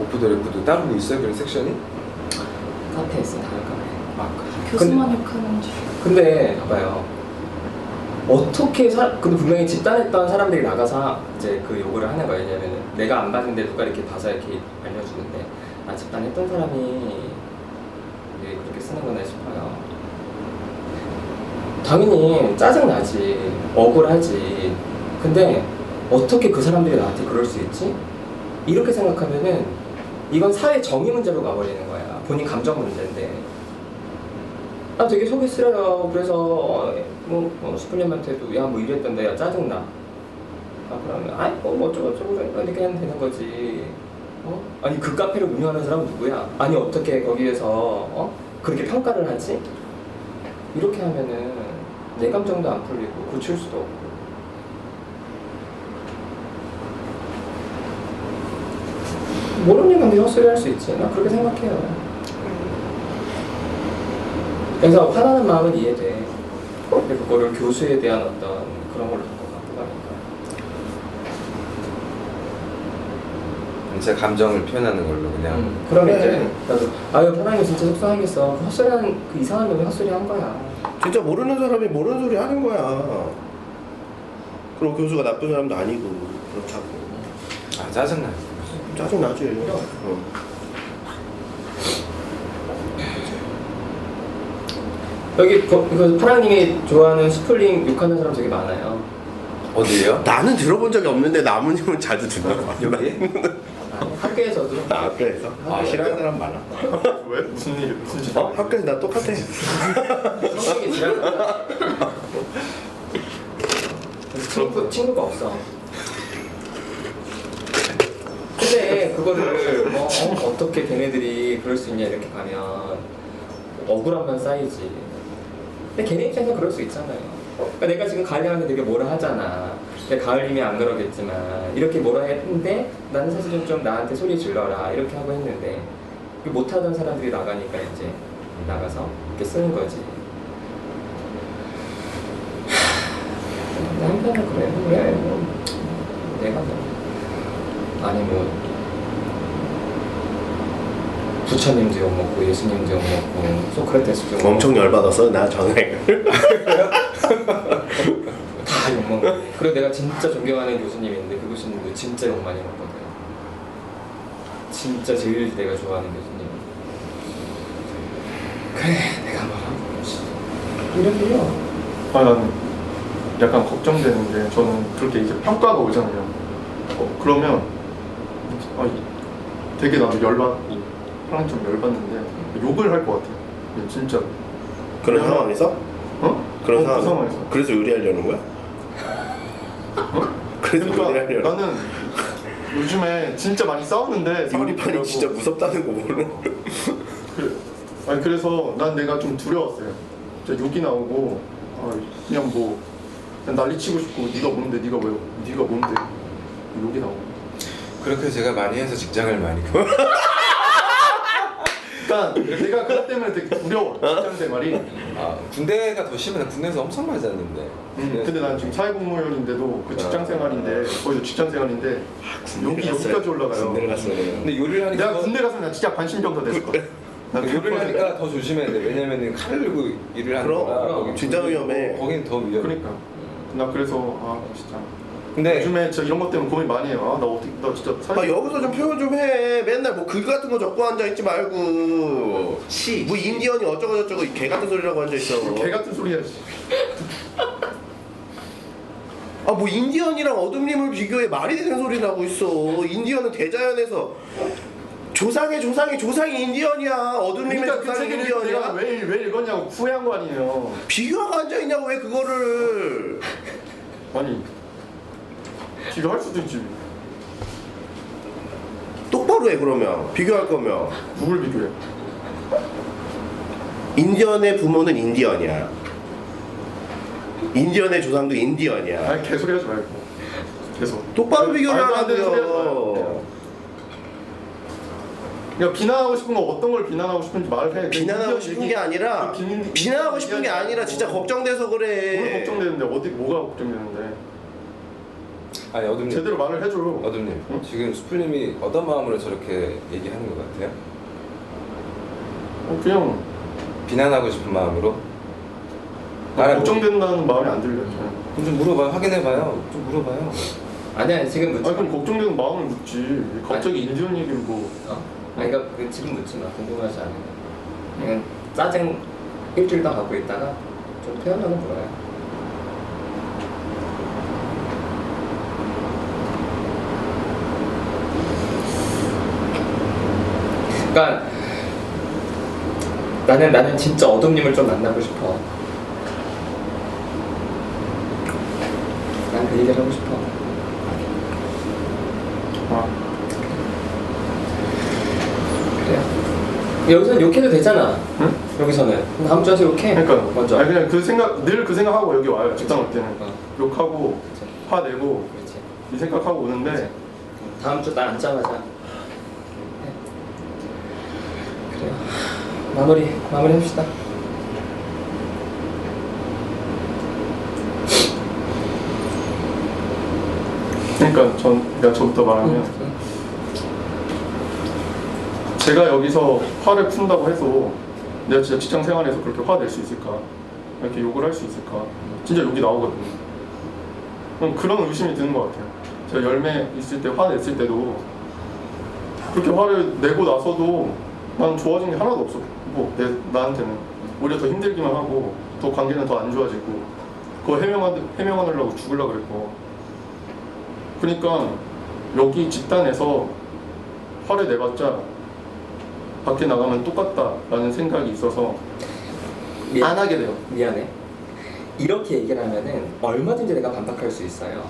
오프 더 레코드 따로 뭐 있어요? 그런 섹션이?
카페에 있어, 다른 카페.
교수만 욕하는 줄.
근데 봐봐요. 어떻게 근데 분명히 집단했던 사람들이 나가서 이제 그 요구를 하는 거예요. 왜냐면은 내가 안 봤는데 누가 이렇게 봐서 이렇게 알려주는데 집단했던 사람이 왜 그렇게 쓰는 거나 싶어요. 당연히 짜증나지, 억울하지. 근데 어떻게 그 사람들이 나한테 그럴 수 있지? 이렇게 생각하면은 이건 사회 정의 문제로 가버리는 거야. 본인 감정 문제인데. 나 되게 속이 쓰려요. 그래서 수풀님한테도 야 뭐 이랬던데 야 짜증나. 그러면 뭐 어쩌고저쩌고 이렇게 하면 되는 거지. 아니 그 카페를 운영하는 사람은 누구야? 아니 어떻게 거기에서 그렇게 평가를 하지? 이렇게 하면은 내 감정도 안 풀리고 고칠 수도 없고. 모르는 건데 헛소리 할 수 있지. 나 그렇게 생각해요. 그래서 화나는 마음은 이해돼. 근데 그거를 교수에 대한 어떤 그런 걸로 자꾸 갖고 가니까.
제 감정을 표현하는 걸로 그냥.
그러면 이제 나도 파랑이 진짜 속상하겠어. 그 헛소리하는 그 이상한 놈이 헛소리 한 거야.
진짜 모르는 사람이 모르는 소리 하는 거야. 그리고 교수가 나쁜 사람도 아니고 그렇다고.
짜증나요.
짜증 나지.
여기 그 파랑님이 좋아하는 스플링 욕하는 사람 되게 많아요.
어디에요?
나는 들어본 적이 없는데 나무님은 자주 듣는 것 같아.
여기?
아니, 학교에서도.
학교에서? 싫어하는 사람 많아.
왜? 무슨 일? 무슨 일?
학교에서 나 똑같아.
성격이 지랄. 친구가 없어. 근데 그거를 어떻게 걔네들이 그럴 수 있냐 이렇게 가면 억울함만 쌓이지. 근데 걔네 입장에서 그럴 수 있잖아요. 그러니까 내가 지금 가을님한테 되게 뭐라 하잖아. 근데 가을님이 안 그러겠지만 이렇게 뭐라 했는데 나는 사실은 좀 나한테 소리 질러라 이렇게 하고 했는데 못하던 사람들이 나가니까 이제 나가서 이렇게 쓰는 거지. 근데 한편은 그래 뭐 내가 뭐 아니 뭐 부처님도 욕먹고 예수님도 욕먹고 소크라테스도 욕먹고
엄청 열받았어 나 전에.
다 욕먹고 그리고 내가 진짜 존경하는 교수님인데 그 교수님도 진짜 욕 많이 먹거든. 진짜 제일 내가 좋아하는 교수님. 그래 내가 뭐라고 이래도요.
아 나는 약간 걱정되는 게 저는 그렇게 이제 평가가 오잖아요. 그러면 되게 나도 사람이 좀 열받는데 욕을 할 것 같아요. 진짜.
그런 상황에서? 그런
그 상황에서.
그래서 의리하려는 거야? 그래서
그러니까
의리하려는 거야?
나는 요즘에 진짜 많이 싸우는데
요리판이 진짜 무섭다는 거 모르는.
그래서 난 내가 좀 두려웠어요. 진짜 욕이 나오고 그냥 뭐 그냥 난리치고 싶고 네가 뭔데 네가 뭔데 욕이 나오고.
그렇게 제가 많이 해서 직장을 많이
그러니까 내가 그것 때문에 되게 두려워. 직장 생활이.
군대가 더 심해. 군대에서 엄청 맞았는데.
근데 난 지금 사회공무원인데도 그 직장 생활인데 거기도 직장 생활인데 여기까지 올라가요.
군대를 갔어요.
근데 요리를 하니까
내가 군대 갔으면 나 진짜 관심병사 됐을 거야.
요리를 하니까 더 조심해야 돼. 왜냐면은 칼을 들고 일을 하는
그럼,
거라 거기
진짜 위험해.
거긴 더 위험해.
그러니까 나 그래서 진짜
근데
요즘에 진짜 이런 것 때문에 고민 많이 해요. 나 진짜
여기서 좀 표현 좀 해. 맨날 뭐 글 같은 거 적고 앉아 있지 말고. 뭐 인디언이 어쩌고 저쩌고 개 같은 소리라고 앉아 있어.
개 같은 소리야.
뭐 인디언이랑 어둠님을 비교해 말이 되는 소리를 하고 있어. 인디언은 대자연에서 조상이 인디언이야. 어둠님의
그러니까 그
조상이
책을
인디언이야.
내가 왜 읽었냐고 후회한 거 아니에요.
비교하고 앉아 있냐고 왜 그거를.
아니 비교할 수도 있지.
똑바로 해 그러면. 비교할 거면.
누굴 비교해?
인디언의 부모는 인디언이야. 인디언의 조상도 인디언이야.
아니 개소리 하지 말고 계속
똑바로 비교를
말도 안 되는 소리 하지
하라고요.
마요. 그러니까 비난하고 싶은 거 어떤 걸 비난하고 싶은지 말해.
비난하고 싶은 게 아니라 비난하고 싶은 게 아니라 진짜 걱정돼서 그래.
뭘 걱정되는데 뭐가 걱정되는데?
아니 어둠님
제대로 말을 해줘.
어둠님 지금 수풀님이 어떤 마음으로 저렇게 얘기하는 것 같아요?
그냥
비난하고 싶은 마음으로?
걱정된다는 마음이 안 들려요.
그럼 좀 물어봐요. 확인해봐요. 좀 물어봐요.
아니야 지금 묻지 마.
그럼 걱정되는 마음을 묻지. 갑자기 인디언 얘기를 뭐?
그러니까 지금 묻지 마. 궁금하지 않으면 그냥 짜증 일주일 다 갖고 있다가 좀 표현하는 거야. 그러니까 나는 진짜 어둠님을 좀 만나고 싶어. 난 그 얘기를 하고 싶어. 그래요. 여기서는 욕해도 되잖아.
응?
여기서는 다음 주에서 욕해.
그러니까
먼저.
아니 그냥 늘 그 생각하고 여기 와요. 직장 올 때는 욕하고
그치.
화내고
그렇지.
이 생각하고 오는데
그치. 다음 주 딱 앉자마자. 그래요. 마무리 합시다.
그러니까 저부터 말하면 제가 여기서 화를 푼다고 해서 내가 진짜 직장 생활에서 그렇게 화낼 수 있을까? 이렇게 욕을 할 수 있을까? 진짜 욕이 나오거든요. 그런 의심이 드는 것 같아요. 제가 열매 있을 때 화냈을 때도 그렇게 화를 내고 나서도 난 좋아진 게 하나도 없어. 뭐 나한테는 오히려 더 힘들기만 하고 더 관계는 더 안 좋아지고 그거 해명하려고 죽으려고 그랬고. 그러니까 여기 집단에서 화를 내봤자 밖에 나가면 똑같다라는 생각이 있어서 안 하게 돼요.
미안해. 이렇게 얘기를 하면은 얼마든지 내가 반박할 수 있어요.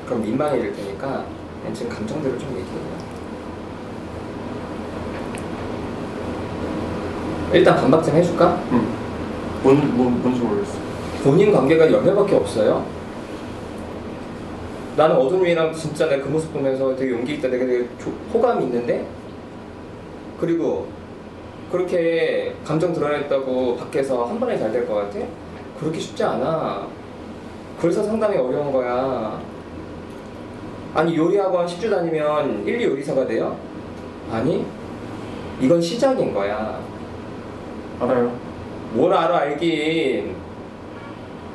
그럼 민망해질 테니까 그냥 지금 감정대로 좀 얘기해요. 일단 반박 좀 해줄까?
뭔지 모르겠어.
본인 관계가 연애밖에 없어요? 나는 어둠이랑 진짜 내가 그 모습 보면서 되게 용기 있다, 되게 호감이 있는데, 그리고 그렇게 감정 드러냈다고 밖에서 한 번에 잘 될 것 같아? 그렇게 쉽지 않아. 그래서 상당히 어려운 거야. 아니 요리학원 10주 다니면 1, 2 요리사가 돼요? 아니, 이건 시작인 거야.
알아요.
뭘 알긴.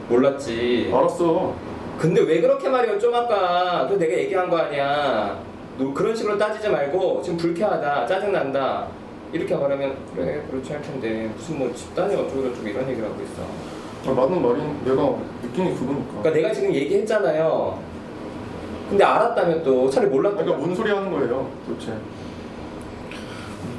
몰랐지.
알았어.
근데 왜 그렇게 말해요? 좀 아까 그 내가 얘기한 거 아니야. 너 그런 식으로 따지지 말고 지금 불쾌하다, 짜증난다 이렇게 말하면 그래 그렇지 할 텐데 무슨 뭐 집단이 어쩌고저쩌고 이런 얘기를 하고 있어.
맞는 말이 내가 느낀 게 그거니까.
그러니까 내가 지금 얘기했잖아요. 근데 알았다면 또 차라리 몰랐다면.
그러니까 뭔 소리 하는 거예요 도대체.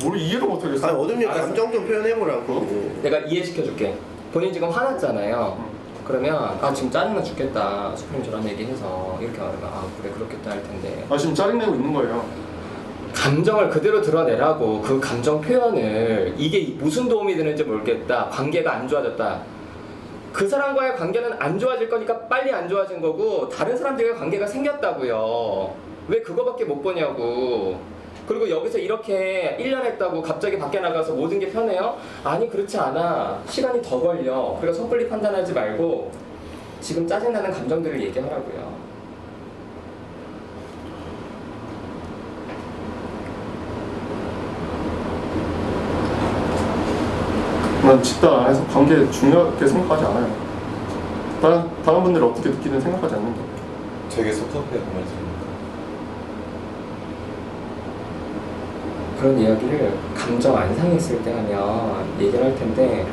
뭘 이해를 못하겠어.
아니 어둠님
알았어.
감정 좀 표현해보라고.
내가 이해시켜줄게. 본인 지금 화났잖아요. 그러면 아 지금 짜증나 죽겠다. 수프림 저런 얘기해서 이렇게 말하면 아 그래 그렇겠다 할 텐데.
아 지금 짜증내고 있는 거예요.
감정을 그대로 드러내라고. 그 감정 표현을. 이게 무슨 도움이 되는지 모르겠다. 관계가 안 좋아졌다. 그 사람과의 관계는 안 좋아질 거니까 빨리 안 좋아진 거고 다른 사람들과 관계가 생겼다고요. 왜 그거밖에 못 보냐고. 그리고 여기서 이렇게 1년 했다고 갑자기 밖에 나가서 모든 게 편해요? 아니 그렇지 않아. 시간이 더 걸려. 그러니까 섣불리 판단하지 말고 지금 짜증나는 감정들을 얘기하라고요.
난 집단 안에서 관계 중요하게 생각하지 않아요. 다른 분들이 어떻게 느끼든 생각하지 않는다.
되게 섭섭해요 그 말씀.
그런 이야기를 감정 안 상했을 때 하면 얘기를 할 텐데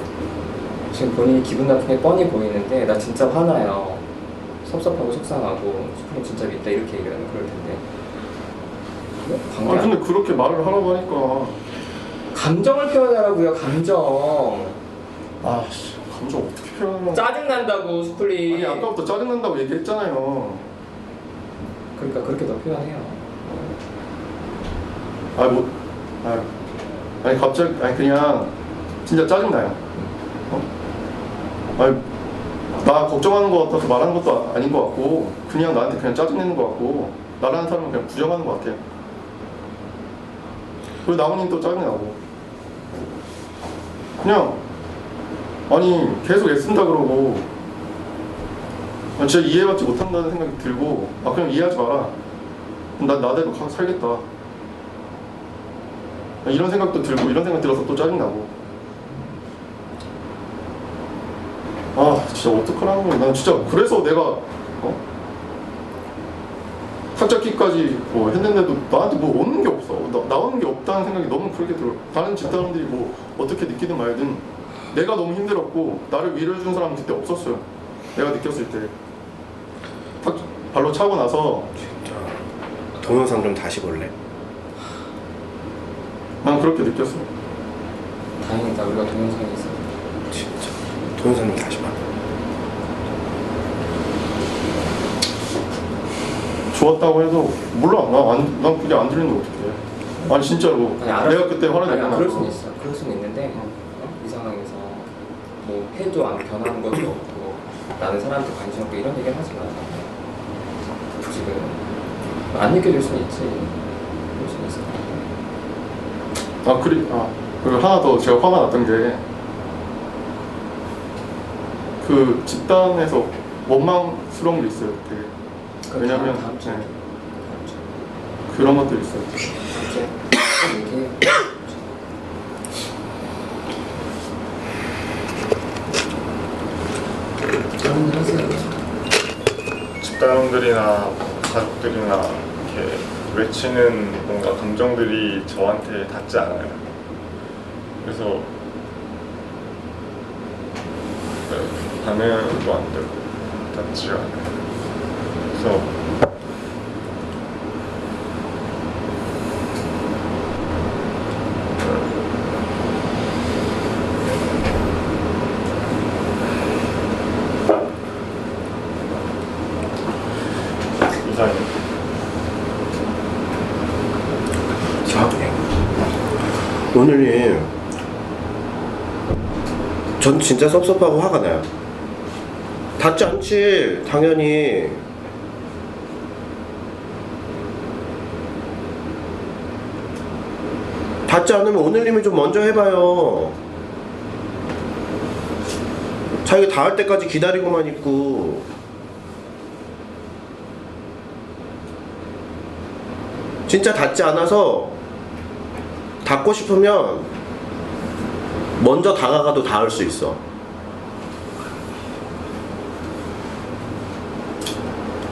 지금 본인이 기분 나쁜 게 뻔히 보이는데 나 진짜 화나요. 섭섭하고 속상하고 수프림 진짜 밉다 이렇게 얘기하면 그럴 텐데 뭐? 관계
아 근데 그렇게 말을 하라고 하니까
감정을 표현하라고요. 감정.
아씨 감정 어떻게 표현하는
짜증난다고 수플리.
아니 아까부터 짜증난다고 얘기했잖아요.
그러니까 그렇게 더 표현해요.
아니 갑자기 그냥 진짜 짜증나요. 아니 나 걱정하는 것 같아서 말하는 것도 아닌 것 같고 그냥 나한테 그냥 짜증내는 것 같고 나라는 사람은 그냥 부정하는 것 같아요. 그리고 나무님 또 짜증나고 그냥 아니 계속 애쓴다 그러고 진짜 이해받지 못한다는 생각이 들고 아 그냥 이해하지 마라. 난 나대로 살겠다. 이런 생각도 들고 이런 생각 들어서 또 짜증나고 아 진짜 어떡하라는 거야. 난 진짜 그래서 내가 학자키까지 뭐 했는데도 나한테 뭐 오는 게 없어. 나오는 게 없다는 생각이 너무 그렇게 들어. 다른 집단원들이 뭐 어떻게 느끼든 말든 내가 너무 힘들었고 나를 위로해준 사람은 그때 없었어요. 내가 느꼈을 때 딱 발로 차고 나서
진짜 동영상 좀 다시 볼래?
난 그렇게 느꼈어.
다행이다 우리가 동영상이 있어.
진짜 동영상 좀 다시 봐.
좋았다고 해도 몰라. 난 그게 안 들리는데 어떡해. 아니 진짜로
아니, 알았어.
내가 그때 화를
아니,
내고
그럴 수는 있어. 그럴 수는 있는데 이 상황에서 뭐 해도 안 변하는 것도 없고 나는 사람한테 관심 없고 이런 얘기를 하지 마. 지금 안 느껴질 수는 있지. 그럴 수는 있어.
그리고 하나 더 제가 화가 났던 게 그 집단에서 원망스러운 게 있어요. 되게. 왜냐면
다음 주에
그런 것들이 있어요.
이제 이렇게 다른 일 하세요.
집단원들이나 가족들이나 이렇게 외치는 뭔가 감정들이 저한테 닿지 않아요. 그래서 네, 반응도 안 되고 닿지가 않아요. 그래서 이상해요.
오늘이 전 진짜 섭섭하고 화가 나요. 닿지 않지 당연히. 닿지 않으면 오늘님이 좀 먼저 해봐요. 자기가 닿을 때까지 기다리고만 있고. 진짜 닿지 않아서 닿고 싶으면 먼저 다가가도 닿을 수 있어.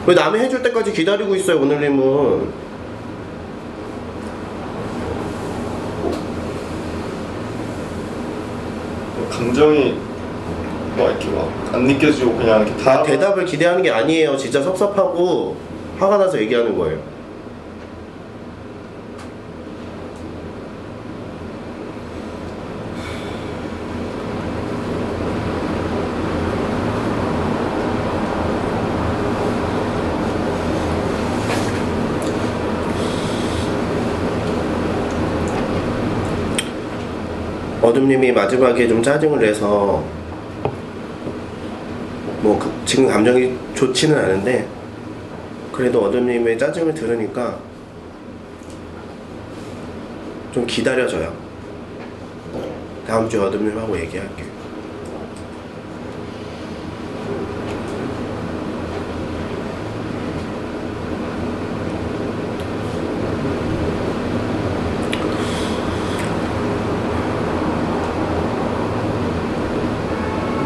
왜 남이 해줄 때까지 기다리고 있어요 오늘님은.
감정이 막 이렇게 막 안 느껴지고 그냥 이렇게
다 대답을 기대하는 게 아니에요. 진짜 섭섭하고 화가 나서 얘기하는 거예요. 어둠님이 마지막에 좀 짜증을 내서 지금 감정이 좋지는 않은데 그래도 어둠님의 짜증을 들으니까 좀 기다려줘요. 다음 주에 어둠님하고 얘기할게요.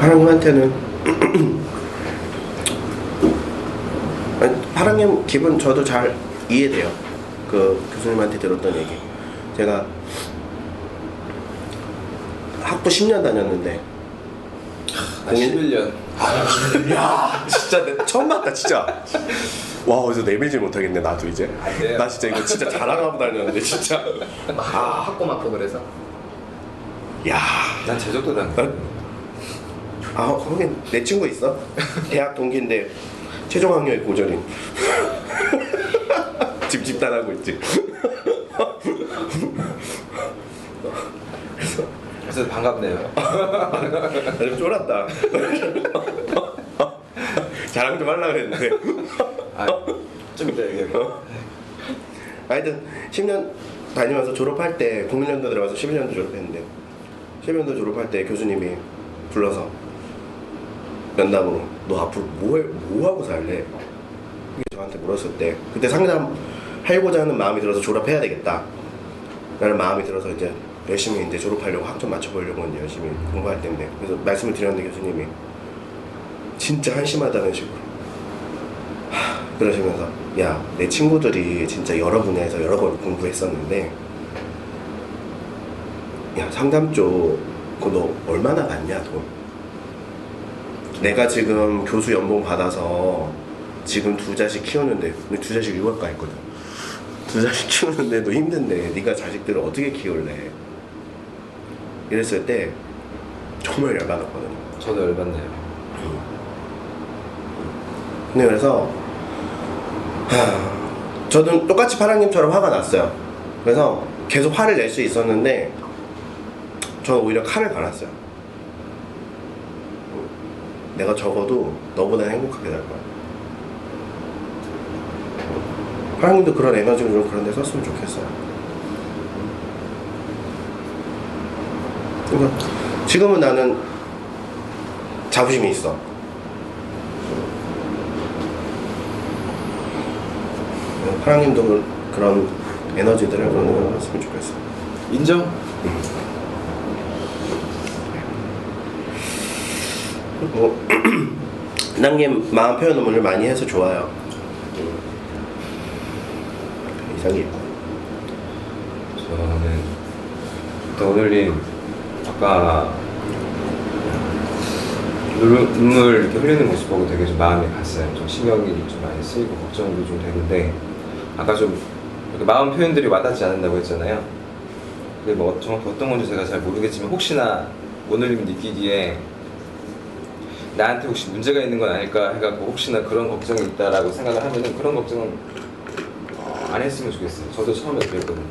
파랑님한테는 파랑님 기분 저도 잘 이해돼요. 그 교수님한테 들었던 얘기. 제가 학부 10년 다녔는데
11년.
야 진짜 내 처음 봤다 진짜. 와 어디서 내밀지 못하겠네 나도 이제.
돼요.
나 진짜 이거 진짜 자랑하고 다녔는데 진짜.
학고 맞고 그래서.
야.
난 제주도 다녔어.
거긴 내 친구 있어. 대학 동기인데 최종 학력이 고졸인. 지금 집단하고 있지.
그래서 반갑네요.
좀 쫄았다. 자랑 좀 하려고 했는데.
좀 이따 얘기해.
하여튼 10년 다니면서 졸업할 때 01년도 들어가서 11년도 졸업했는데 11년도 졸업할 때 교수님이 불러서 면담으로 너 앞으로 뭐 하고 살래? 이게 저한테 물었을 때 그때 상담하고자 하는 마음이 들어서 졸업해야 되겠다 라는 마음이 들어서 이제 열심히 이제 졸업하려고 학점 맞춰보려고 이제 열심히 공부할 때인데 그래서 말씀을 드렸는데 교수님이 진짜 한심하다는 식으로 그러시면서 야 내 친구들이 진짜 여러 분야에서 여러 번 공부했었는데 야 상담 쪽 그거 너 얼마나 받냐 돈 내가 지금 교수 연봉 받아서 지금 2자식 키우는데 두 자식 유학가 있거든. 2자식 키우는데도 힘든데 네가 자식들을 어떻게 키울래? 이랬을 때 정말 열받았거든요.
저도 열받네요.
근데 그래서 저도 똑같이 파랑님처럼 화가 났어요. 그래서 계속 화를 낼 수 있었는데 저는 오히려 칼을 갈았어요. 내가 적어도 너보다 행복하게 살 거야. 파랑님도 그런 에너지를 좀 그런 데 썼으면 좋겠어요. 그러니까 지금은 나는 자부심이 있어. 파랑님도 그런 에너지들을 그런 데 썼으면 좋겠어.
인정? 낭님
마음 표현을 오늘 많이 해서 좋아요. 인상이 있고.
저는 일단 오늘님 아까 눈물 이렇게 흘리는 모습 보고 되게 좀 마음이 갔어요. 좀 신경이 좀 많이 쓰이고 걱정도 좀 되는데 아까 좀 이렇게 마음 표현들이 와닿지 않는다고 했잖아요. 그게 뭐 정확히 어떤 건지 제가 잘 모르겠지만 혹시나 오늘님 느끼기에 나한테 혹시 문제가 있는 건 아닐까 해갖고 혹시나 그런 걱정이 있다라고 생각을 하면은 그런 걱정은 안 했으면 좋겠어요. 저도 처음에 그랬거든요.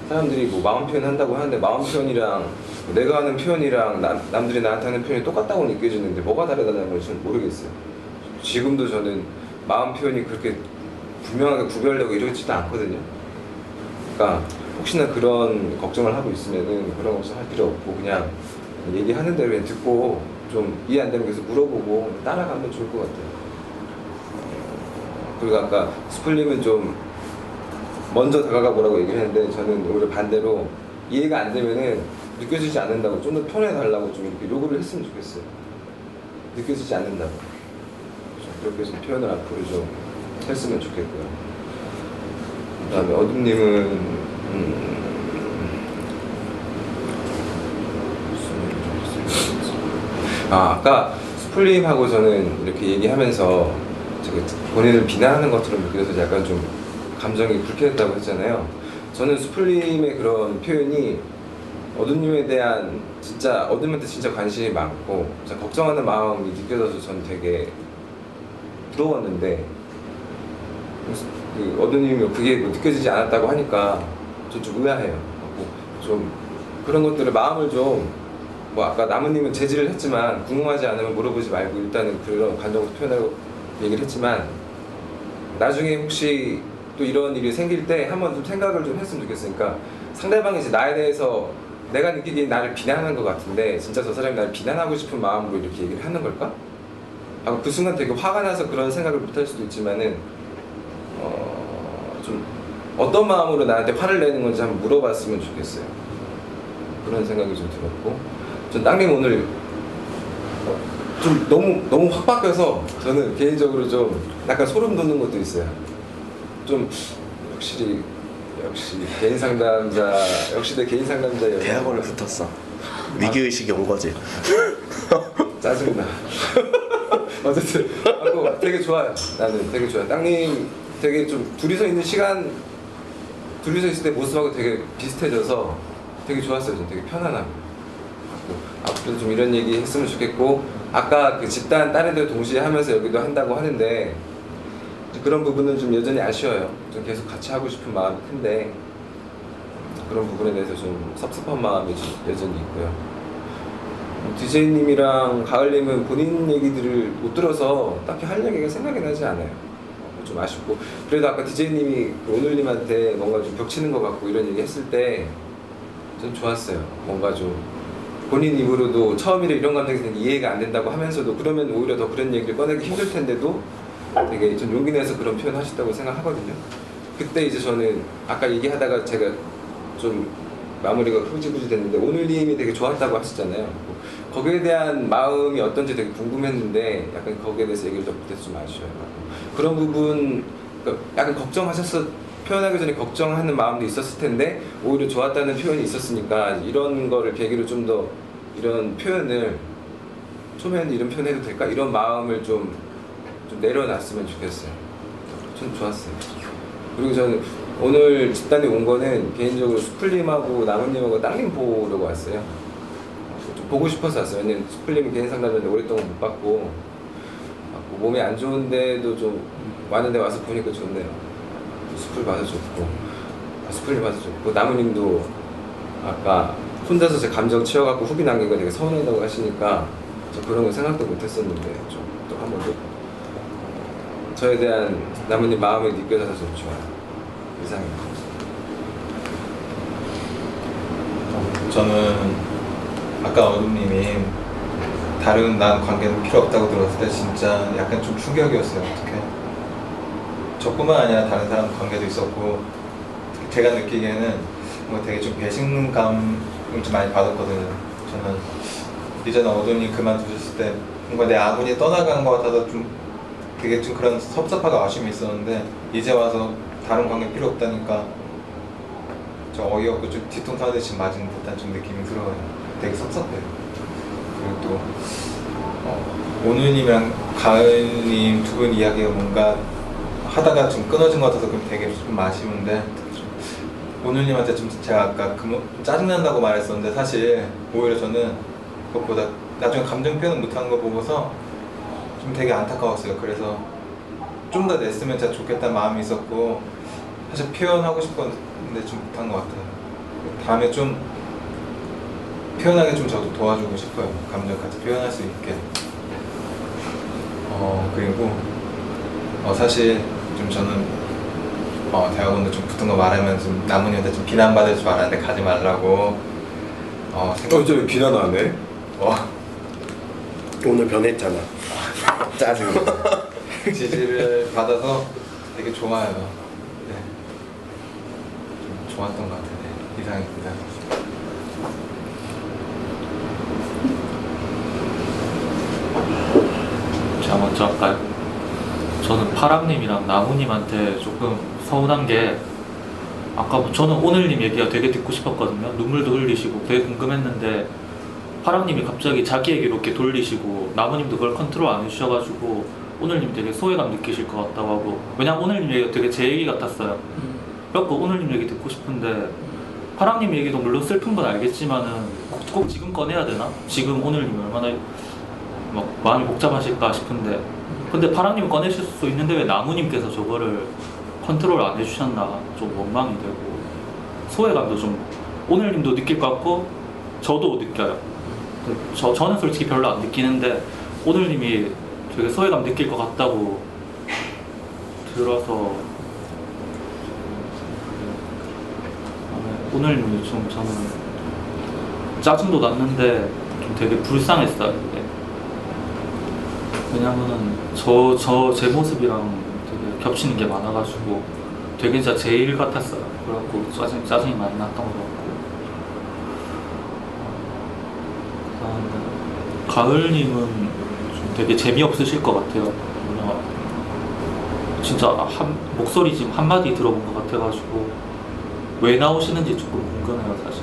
사람들이 뭐 마음 표현한다고 하는데 마음 표현이랑 내가 하는 표현이랑 남들이 나한테 하는 표현이 똑같다고 느껴지는데 뭐가 다르다는 걸 저는 모르겠어요. 지금도 저는 마음 표현이 그렇게 분명하게 구별되고 이러지도 않거든요. 그러니까 혹시나 그런 걱정을 하고 있으면은 그런 걱정할 필요 없고 그냥 얘기하는 대로 그냥 듣고 좀 이해 안 되면 계속 물어보고 따라가면 좋을 것 같아요. 그리고 아까 스플님은 좀 먼저 다가가 보라고 얘기를 했는데 저는 오히려 반대로 이해가 안 되면은 느껴지지 않는다고 좀 더 편해달라고 좀 이렇게 요구를 했으면 좋겠어요. 느껴지지 않는다고 좀 그렇게 좀 표현을 앞으로 좀 했으면 좋겠고요. 그 다음에 어둠님은 아까 스플림하고 저는 이렇게 얘기하면서 제가 본인을 비난하는 것처럼 느껴서 약간 좀 감정이 불쾌했다고 했잖아요. 저는 스플림의 그런 표현이 어둠님에 대한 진짜 어둠한테 진짜 관심이 많고 진짜 걱정하는 마음이 느껴져서 전 되게 부러웠는데 그 어둠님이 그게 뭐 느껴지지 않았다고 하니까 좀 의아해요. 좀 그런 것들을 마음을 좀 뭐 아까 나무님은 제지를 했지만 궁금하지 않으면 물어보지 말고 일단은 그런 감정을 표현하고 얘기를 했지만 나중에 혹시 또 이런 일이 생길 때 한번 좀 생각을 좀 했으면 좋겠어요. 그러니까 상대방이 이제 나에 대해서 내가 느끼기엔 나를 비난하는 것 같은데 진짜 저 사람이 나를 비난하고 싶은 마음으로 이렇게 얘기를 하는 걸까? 그 순간 되게 화가 나서 그런 생각을 못 할 수도 있지만은 좀 어떤 마음으로 나한테 화를 내는 건지 한번 물어봤으면 좋겠어요. 그런 생각이 좀 들었고 전 땅님 오늘 좀 너무 확 바뀌어서 저는 개인적으로 좀 약간 소름 돋는 것도 있어요. 좀 역시 개인 상담자 역시 내 개인 상담자
대학원을 붙었어. 위기의식이 온 거지.
짜증나. 어쨌든 되게 좋아요. 나는 되게 좋아요. 땅님 되게 좀 둘이서 있는 시간 둘이서 있을 때 모습하고 되게 비슷해져서 되게 좋았어요. 전 되게 편안하고 앞으로 좀 이런 얘기 했으면 좋겠고 아까 그 집단 다른 애들 동시에 하면서 여기도 한다고 하는데 그런 부분은 좀 여전히 아쉬워요. 좀 계속 같이 하고 싶은 마음이 큰데 그런 부분에 대해서 좀 섭섭한 마음이 여전히 있고요. DJ님이랑 가을님은 본인 얘기들을 못 들어서 딱히 할 얘기가 생각이 나지 않아요. 좀 아쉽고 그래도 아까 DJ님이 오늘님한테 뭔가 좀 벽치는 것 같고 이런 얘기 했을 때 좀 좋았어요. 뭔가 좀 본인 입으로도 처음이라 이런 감정이 되게 이해가 안 된다고 하면서도 그러면 오히려 더 그런 얘기를 꺼내기 힘들 텐데도 되게 좀 용기 내서 그런 표현 하셨다고 생각하거든요. 그때 이제 저는 아까 얘기하다가 제가 좀 마무리가 흐지부지 됐는데 오늘님이 되게 좋았다고 하셨잖아요. 거기에 대한 마음이 어떤지 되게 궁금했는데 약간 거기에 대해서 얘기를 더 못해서 좀 아쉬워요. 그런 부분 그러니까 약간 걱정하셨어 표현하기 전에 걱정하는 마음도 있었을 텐데 오히려 좋았다는 표현이 있었으니까 이런 거를 계기로 좀 더 이런 표현을 초면에 이런 표현 해도 될까? 이런 마음을 좀 내려놨으면 좋겠어요. 전 좋았어요. 그리고 저는 오늘 집단에 온 거는 개인적으로 스플림하고 나무님하고 땅님 보려고 왔어요. 좀 보고 싶어서 왔어요. 왜냐면 스플림은 개인 상담인데 오랫동안 못 받고 몸이 안 좋은데도 좀 왔는데 와서 보니까 좋네요. 스플 봐서 좋고 스플님 봐서 좋고 나무님도 아까 혼자서 제 감정 채워갖고 후기 남긴 거 되게 서운하다고 하시니까 저 그런 거 생각도 못했었는데 좀 또 한 번 더 저에 대한 나무님 마음이 느껴져서 좀 좋아요. 이상입니다.
저는 아까 어둠님이 다른 난 관계는 필요 없다고 들었을 때 진짜 약간 좀 충격이었어요. 어떻게 저뿐만 아니라 다른 사람 관계도 있었고 제가 느끼기에는 뭐 되게 좀 배신감을 좀 많이 받았거든요. 저는 이전에 어둠이 그만두셨을 때 뭔가 내 아군이 떠나가는 것 같아서 좀 되게 좀 그런 섭섭하고 아쉬움이 있었는데 이제 와서 다른 관계 필요 없다니까 좀 어이없고 좀 뒤통수 하듯이 맞은 듯한 좀 느낌이 들어요. 되게 섭섭해요. 그리고 또 오누님이랑 가을님 두 분 이야기가 뭔가 하다가 좀 끊어진 것 같아서 되게 좀 아쉬운데 오누님한테 좀 제가 아까 짜증난다고 말했었는데 사실 오히려 저는 그것보다 나중에 감정 표현 못하는 거 보고서 좀 되게 안타까웠어요. 그래서 좀 더 냈으면 진짜 좋겠다는 마음이 있었고 사실 표현하고 싶었는데 좀 못한 것 같아요. 다음에 좀 표현하게 좀 저도 도와주고 싶어요. 감정 같이 표현할 수 있게. 그리고 사실 좀 저는 대학원도 좀 붙은 거 말하면 좀 나문이한테 좀 비난받을 줄 알았는데 가지 말라고
저 비난 안 해?
오늘 변했잖아. 짜증.
지지를 받아서 되게 좋아요. 네. 좀 좋았던 것 같아요. 네. 이상입니다.
제가 먼저 할까요? 저는 파랑님이랑 나무님한테 조금 서운한 게 아까 저는 오늘님 얘기가 되게 듣고 싶었거든요. 눈물도 흘리시고 되게 궁금했는데 파랑님이 갑자기 자기 얘기 이렇게 돌리시고 나무님도 그걸 컨트롤 안 해주셔가지고 오늘님 되게 소외감 느끼실 것 같다고 하고 왜냐면 오늘님 얘기가 되게 제 얘기 같았어요. 그래갖고 오늘님 얘기 듣고 싶은데 파랑님 얘기도 물론 슬픈 건 알겠지만은 꼭 지금 꺼내야 되나? 지금 오늘님이 얼마나 막 마음이 복잡하실까 싶은데 근데 파랑님은 꺼내실 수 있는데 왜 나무님께서 저거를 컨트롤 안 해주셨나 좀 원망이 되고 소외감도 좀 오늘님도 느낄 것 같고 저도 느껴요. 저는 솔직히 별로 안 느끼는데 오늘님이 되게 소외감 느낄 것 같다고 들어서 오늘님이 좀 저는 짜증도 났는데 좀 되게 불쌍했어요. 이게. 왜냐면은 제 모습이랑 되게 겹치는 게 많아가지고 되게 진짜 제 일 같았어요. 그래갖고 짜증이 많이 났던 것 같고 그다음에 가을님은 좀 되게 재미없으실 것 같아요. 그냥 진짜 목소리 지금 한마디 들어본 것 같아가지고 왜 나오시는지 조금 궁금해요 사실.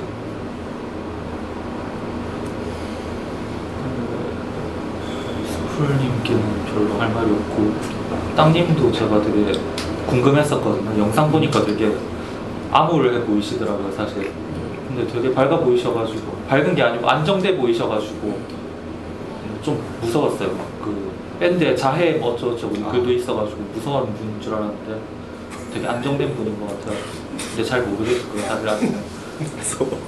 스쿨님께는 별로 할 말이 없고 땅님도 제가 되게 궁금했었거든요. 영상 보니까 되게 암울해 보이시더라고요 사실. 근데 되게 밝아 보이셔가지고 밝은 게 아니고 안정돼 보이셔가지고 좀 무서웠어요. 막 그 밴드에 자해 어쩌고저쩌고 글도 있어가지고 무서운 분인 줄 알았는데 되게 안정된 분인 것 같아요. 근데 잘 모르겠고요 다들 아시는.
무서워.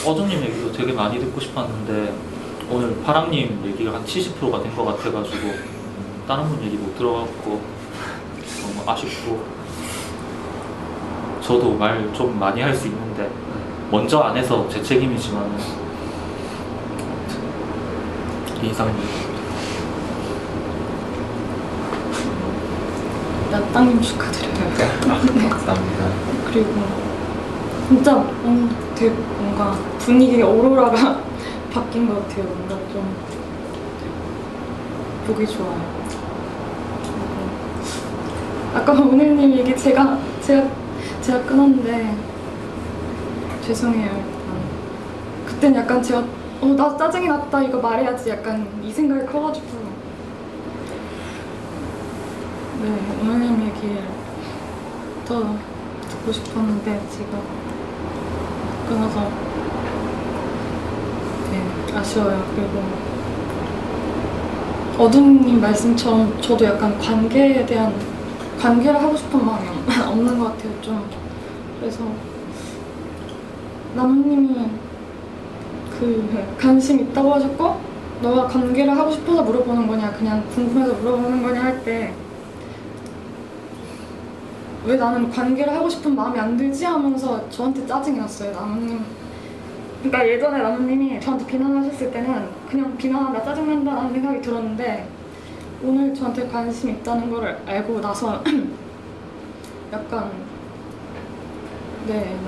어준님 얘기도 되게 많이 듣고 싶었는데 오늘 파랑님 얘기가 한 70%가 된 것 같아가지고 다른 분 얘기 못 들어갔고 너무 아쉽고 저도 말 좀 많이 할 수 있는데 먼저 안 해서 제 책임이지만 이상입니다.
일단 땅님 축하드려요.
감사합니다.
그리고 진짜 되게 뭔가 분위기가 오로라가 바뀐 것 같아요. 뭔가 좀 보기 좋아요. 아까 오늘님 얘기 제가 끊었는데 죄송해요. 일단 그땐 약간 제가 나 짜증이 났다 이거 말해야지 약간 이 생각이 커가지고 네 오늘님 얘기 더 듣고 싶었는데 제가 끊어서 네 아쉬워요. 그리고 어둠님 말씀처럼 저도 약간 관계를 하고 싶은 마음이 없는 것 같아요. 좀 그래서 나무님이 관심 있다고 하셨고 너가 관계를 하고 싶어서 물어보는 거냐 그냥 궁금해서 물어보는 거냐 할 때 왜 나는 관계를 하고 싶은 마음이 안 들지 하면서 저한테 짜증이 났어요. 나무님 그러니까 예전에 나무님이 저한테 비난하셨을 때는 그냥 비난하다 짜증난다는 생각이 들었는데 오늘 저한테 관심 있다는 걸 알고 나서 약간 네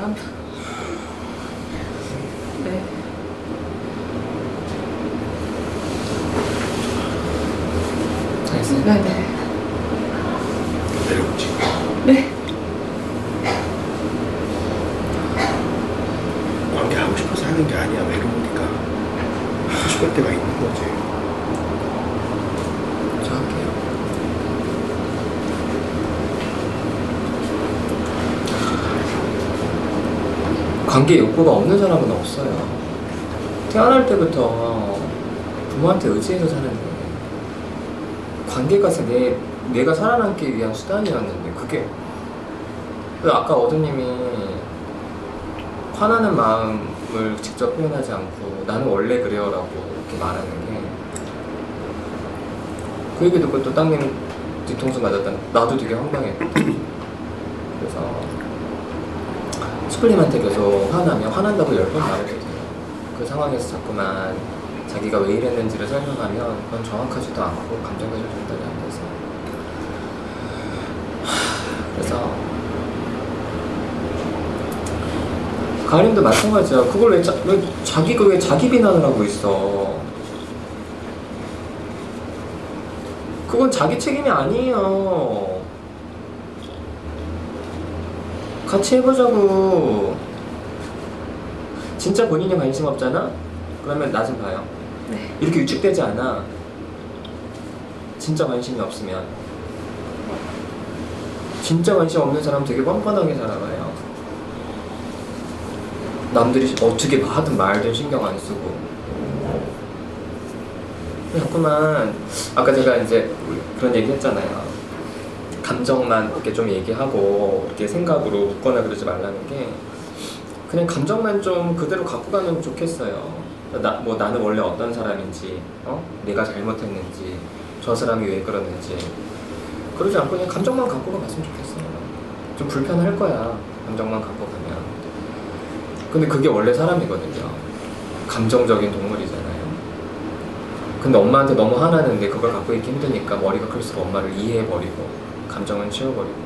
알겠습니다.
네네
내려오지.
네.
사는 게 아니야. 외로우니까 하고 싶을 때가 있는 거지.
저 할게요. 관계 욕구가 없는 사람은 없어요. 태어날 때부터 부모한테 의지해서 사는 거예요. 관계가 내가 살아남기 위한 수단이었는데 그게 아까 어두님이 화나는 마음을 직접 표현하지 않고 나는 원래 그래요 라고 이렇게 말하는 게 그 얘기 듣고 또 땅님 뒤통수 맞았다. 나도 되게 황당했거든. 그래서 스플림한테 계속 화난다고 10번 말해도 돼요. 그 상황에서 자꾸만 자기가 왜 이랬는지를 설명하면 그건 정확하지도 않고 감정과 좀 전달이 안 돼서 그래서 가림도 마찬가지야. 그걸 왜 자기 비난을 하고 있어. 그건 자기 책임이 아니에요. 같이 해보자고. 진짜 본인이 관심 없잖아? 그러면 나 좀 봐요.
네.
이렇게 위축되지 않아. 진짜 관심이 없으면. 진짜 관심 없는 사람 되게 뻔뻔하게 살아가요. 남들이 어떻게 하든 말든 신경 안 쓰고. 자꾸만 아까 제가 이제 그런 얘기 했잖아요. 감정만 이렇게 좀 얘기하고 이렇게 생각으로 묻거나 그러지 말라는 게 그냥 감정만 좀 그대로 갖고 가면 좋겠어요. 나는 원래 어떤 사람인지, 내가 잘못했는지, 저 사람이 왜 그러는지 그러지 않고 그냥 감정만 갖고 가봤으면 좋겠어요. 좀 불편할 거야. 감정만 갖고 가면. 근데 그게 원래 사람이거든요. 감정적인 동물이잖아요. 근데 엄마한테 너무 화나는데 그걸 갖고 있기 힘드니까 머리가 클수록 엄마를 이해해버리고 감정은 치워버리고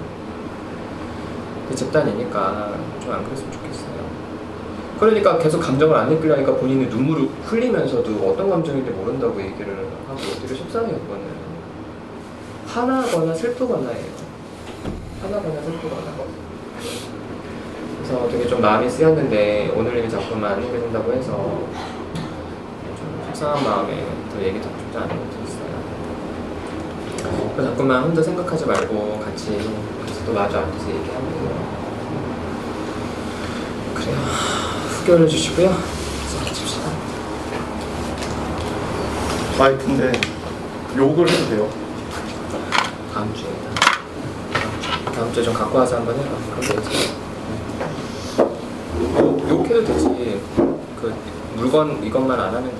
그 집단이니까 좀 안 그랬으면 좋겠어요. 그러니까 계속 감정을 안 느끼려니까 본인이 눈물을 흘리면서도 어떤 감정인지 모른다고 얘기를 하고 되게 속상해요. 그거는 화나거나 슬프거나예요. 화나거나 슬프거나. 그래서 되게 좀 마음이 쓰였는데 오늘님이 자꾸만 힘이 든다고 해서 좀 속상한 마음에 더 얘기 듣고 싶지 않은 것도 있어요. 그래서 자꾸만 혼자 생각하지 말고 같이 또 마주 앉아서 얘기하면서 그래요. 흡결해 주시고요. 시작합시다.
아니 근데 욕을 해도 돼요?
다음 주에 좀 갖고 와서 한번 해봐. 그럼 되지. 욕해도 되지. 그 물건 이것만 안 하면 돼.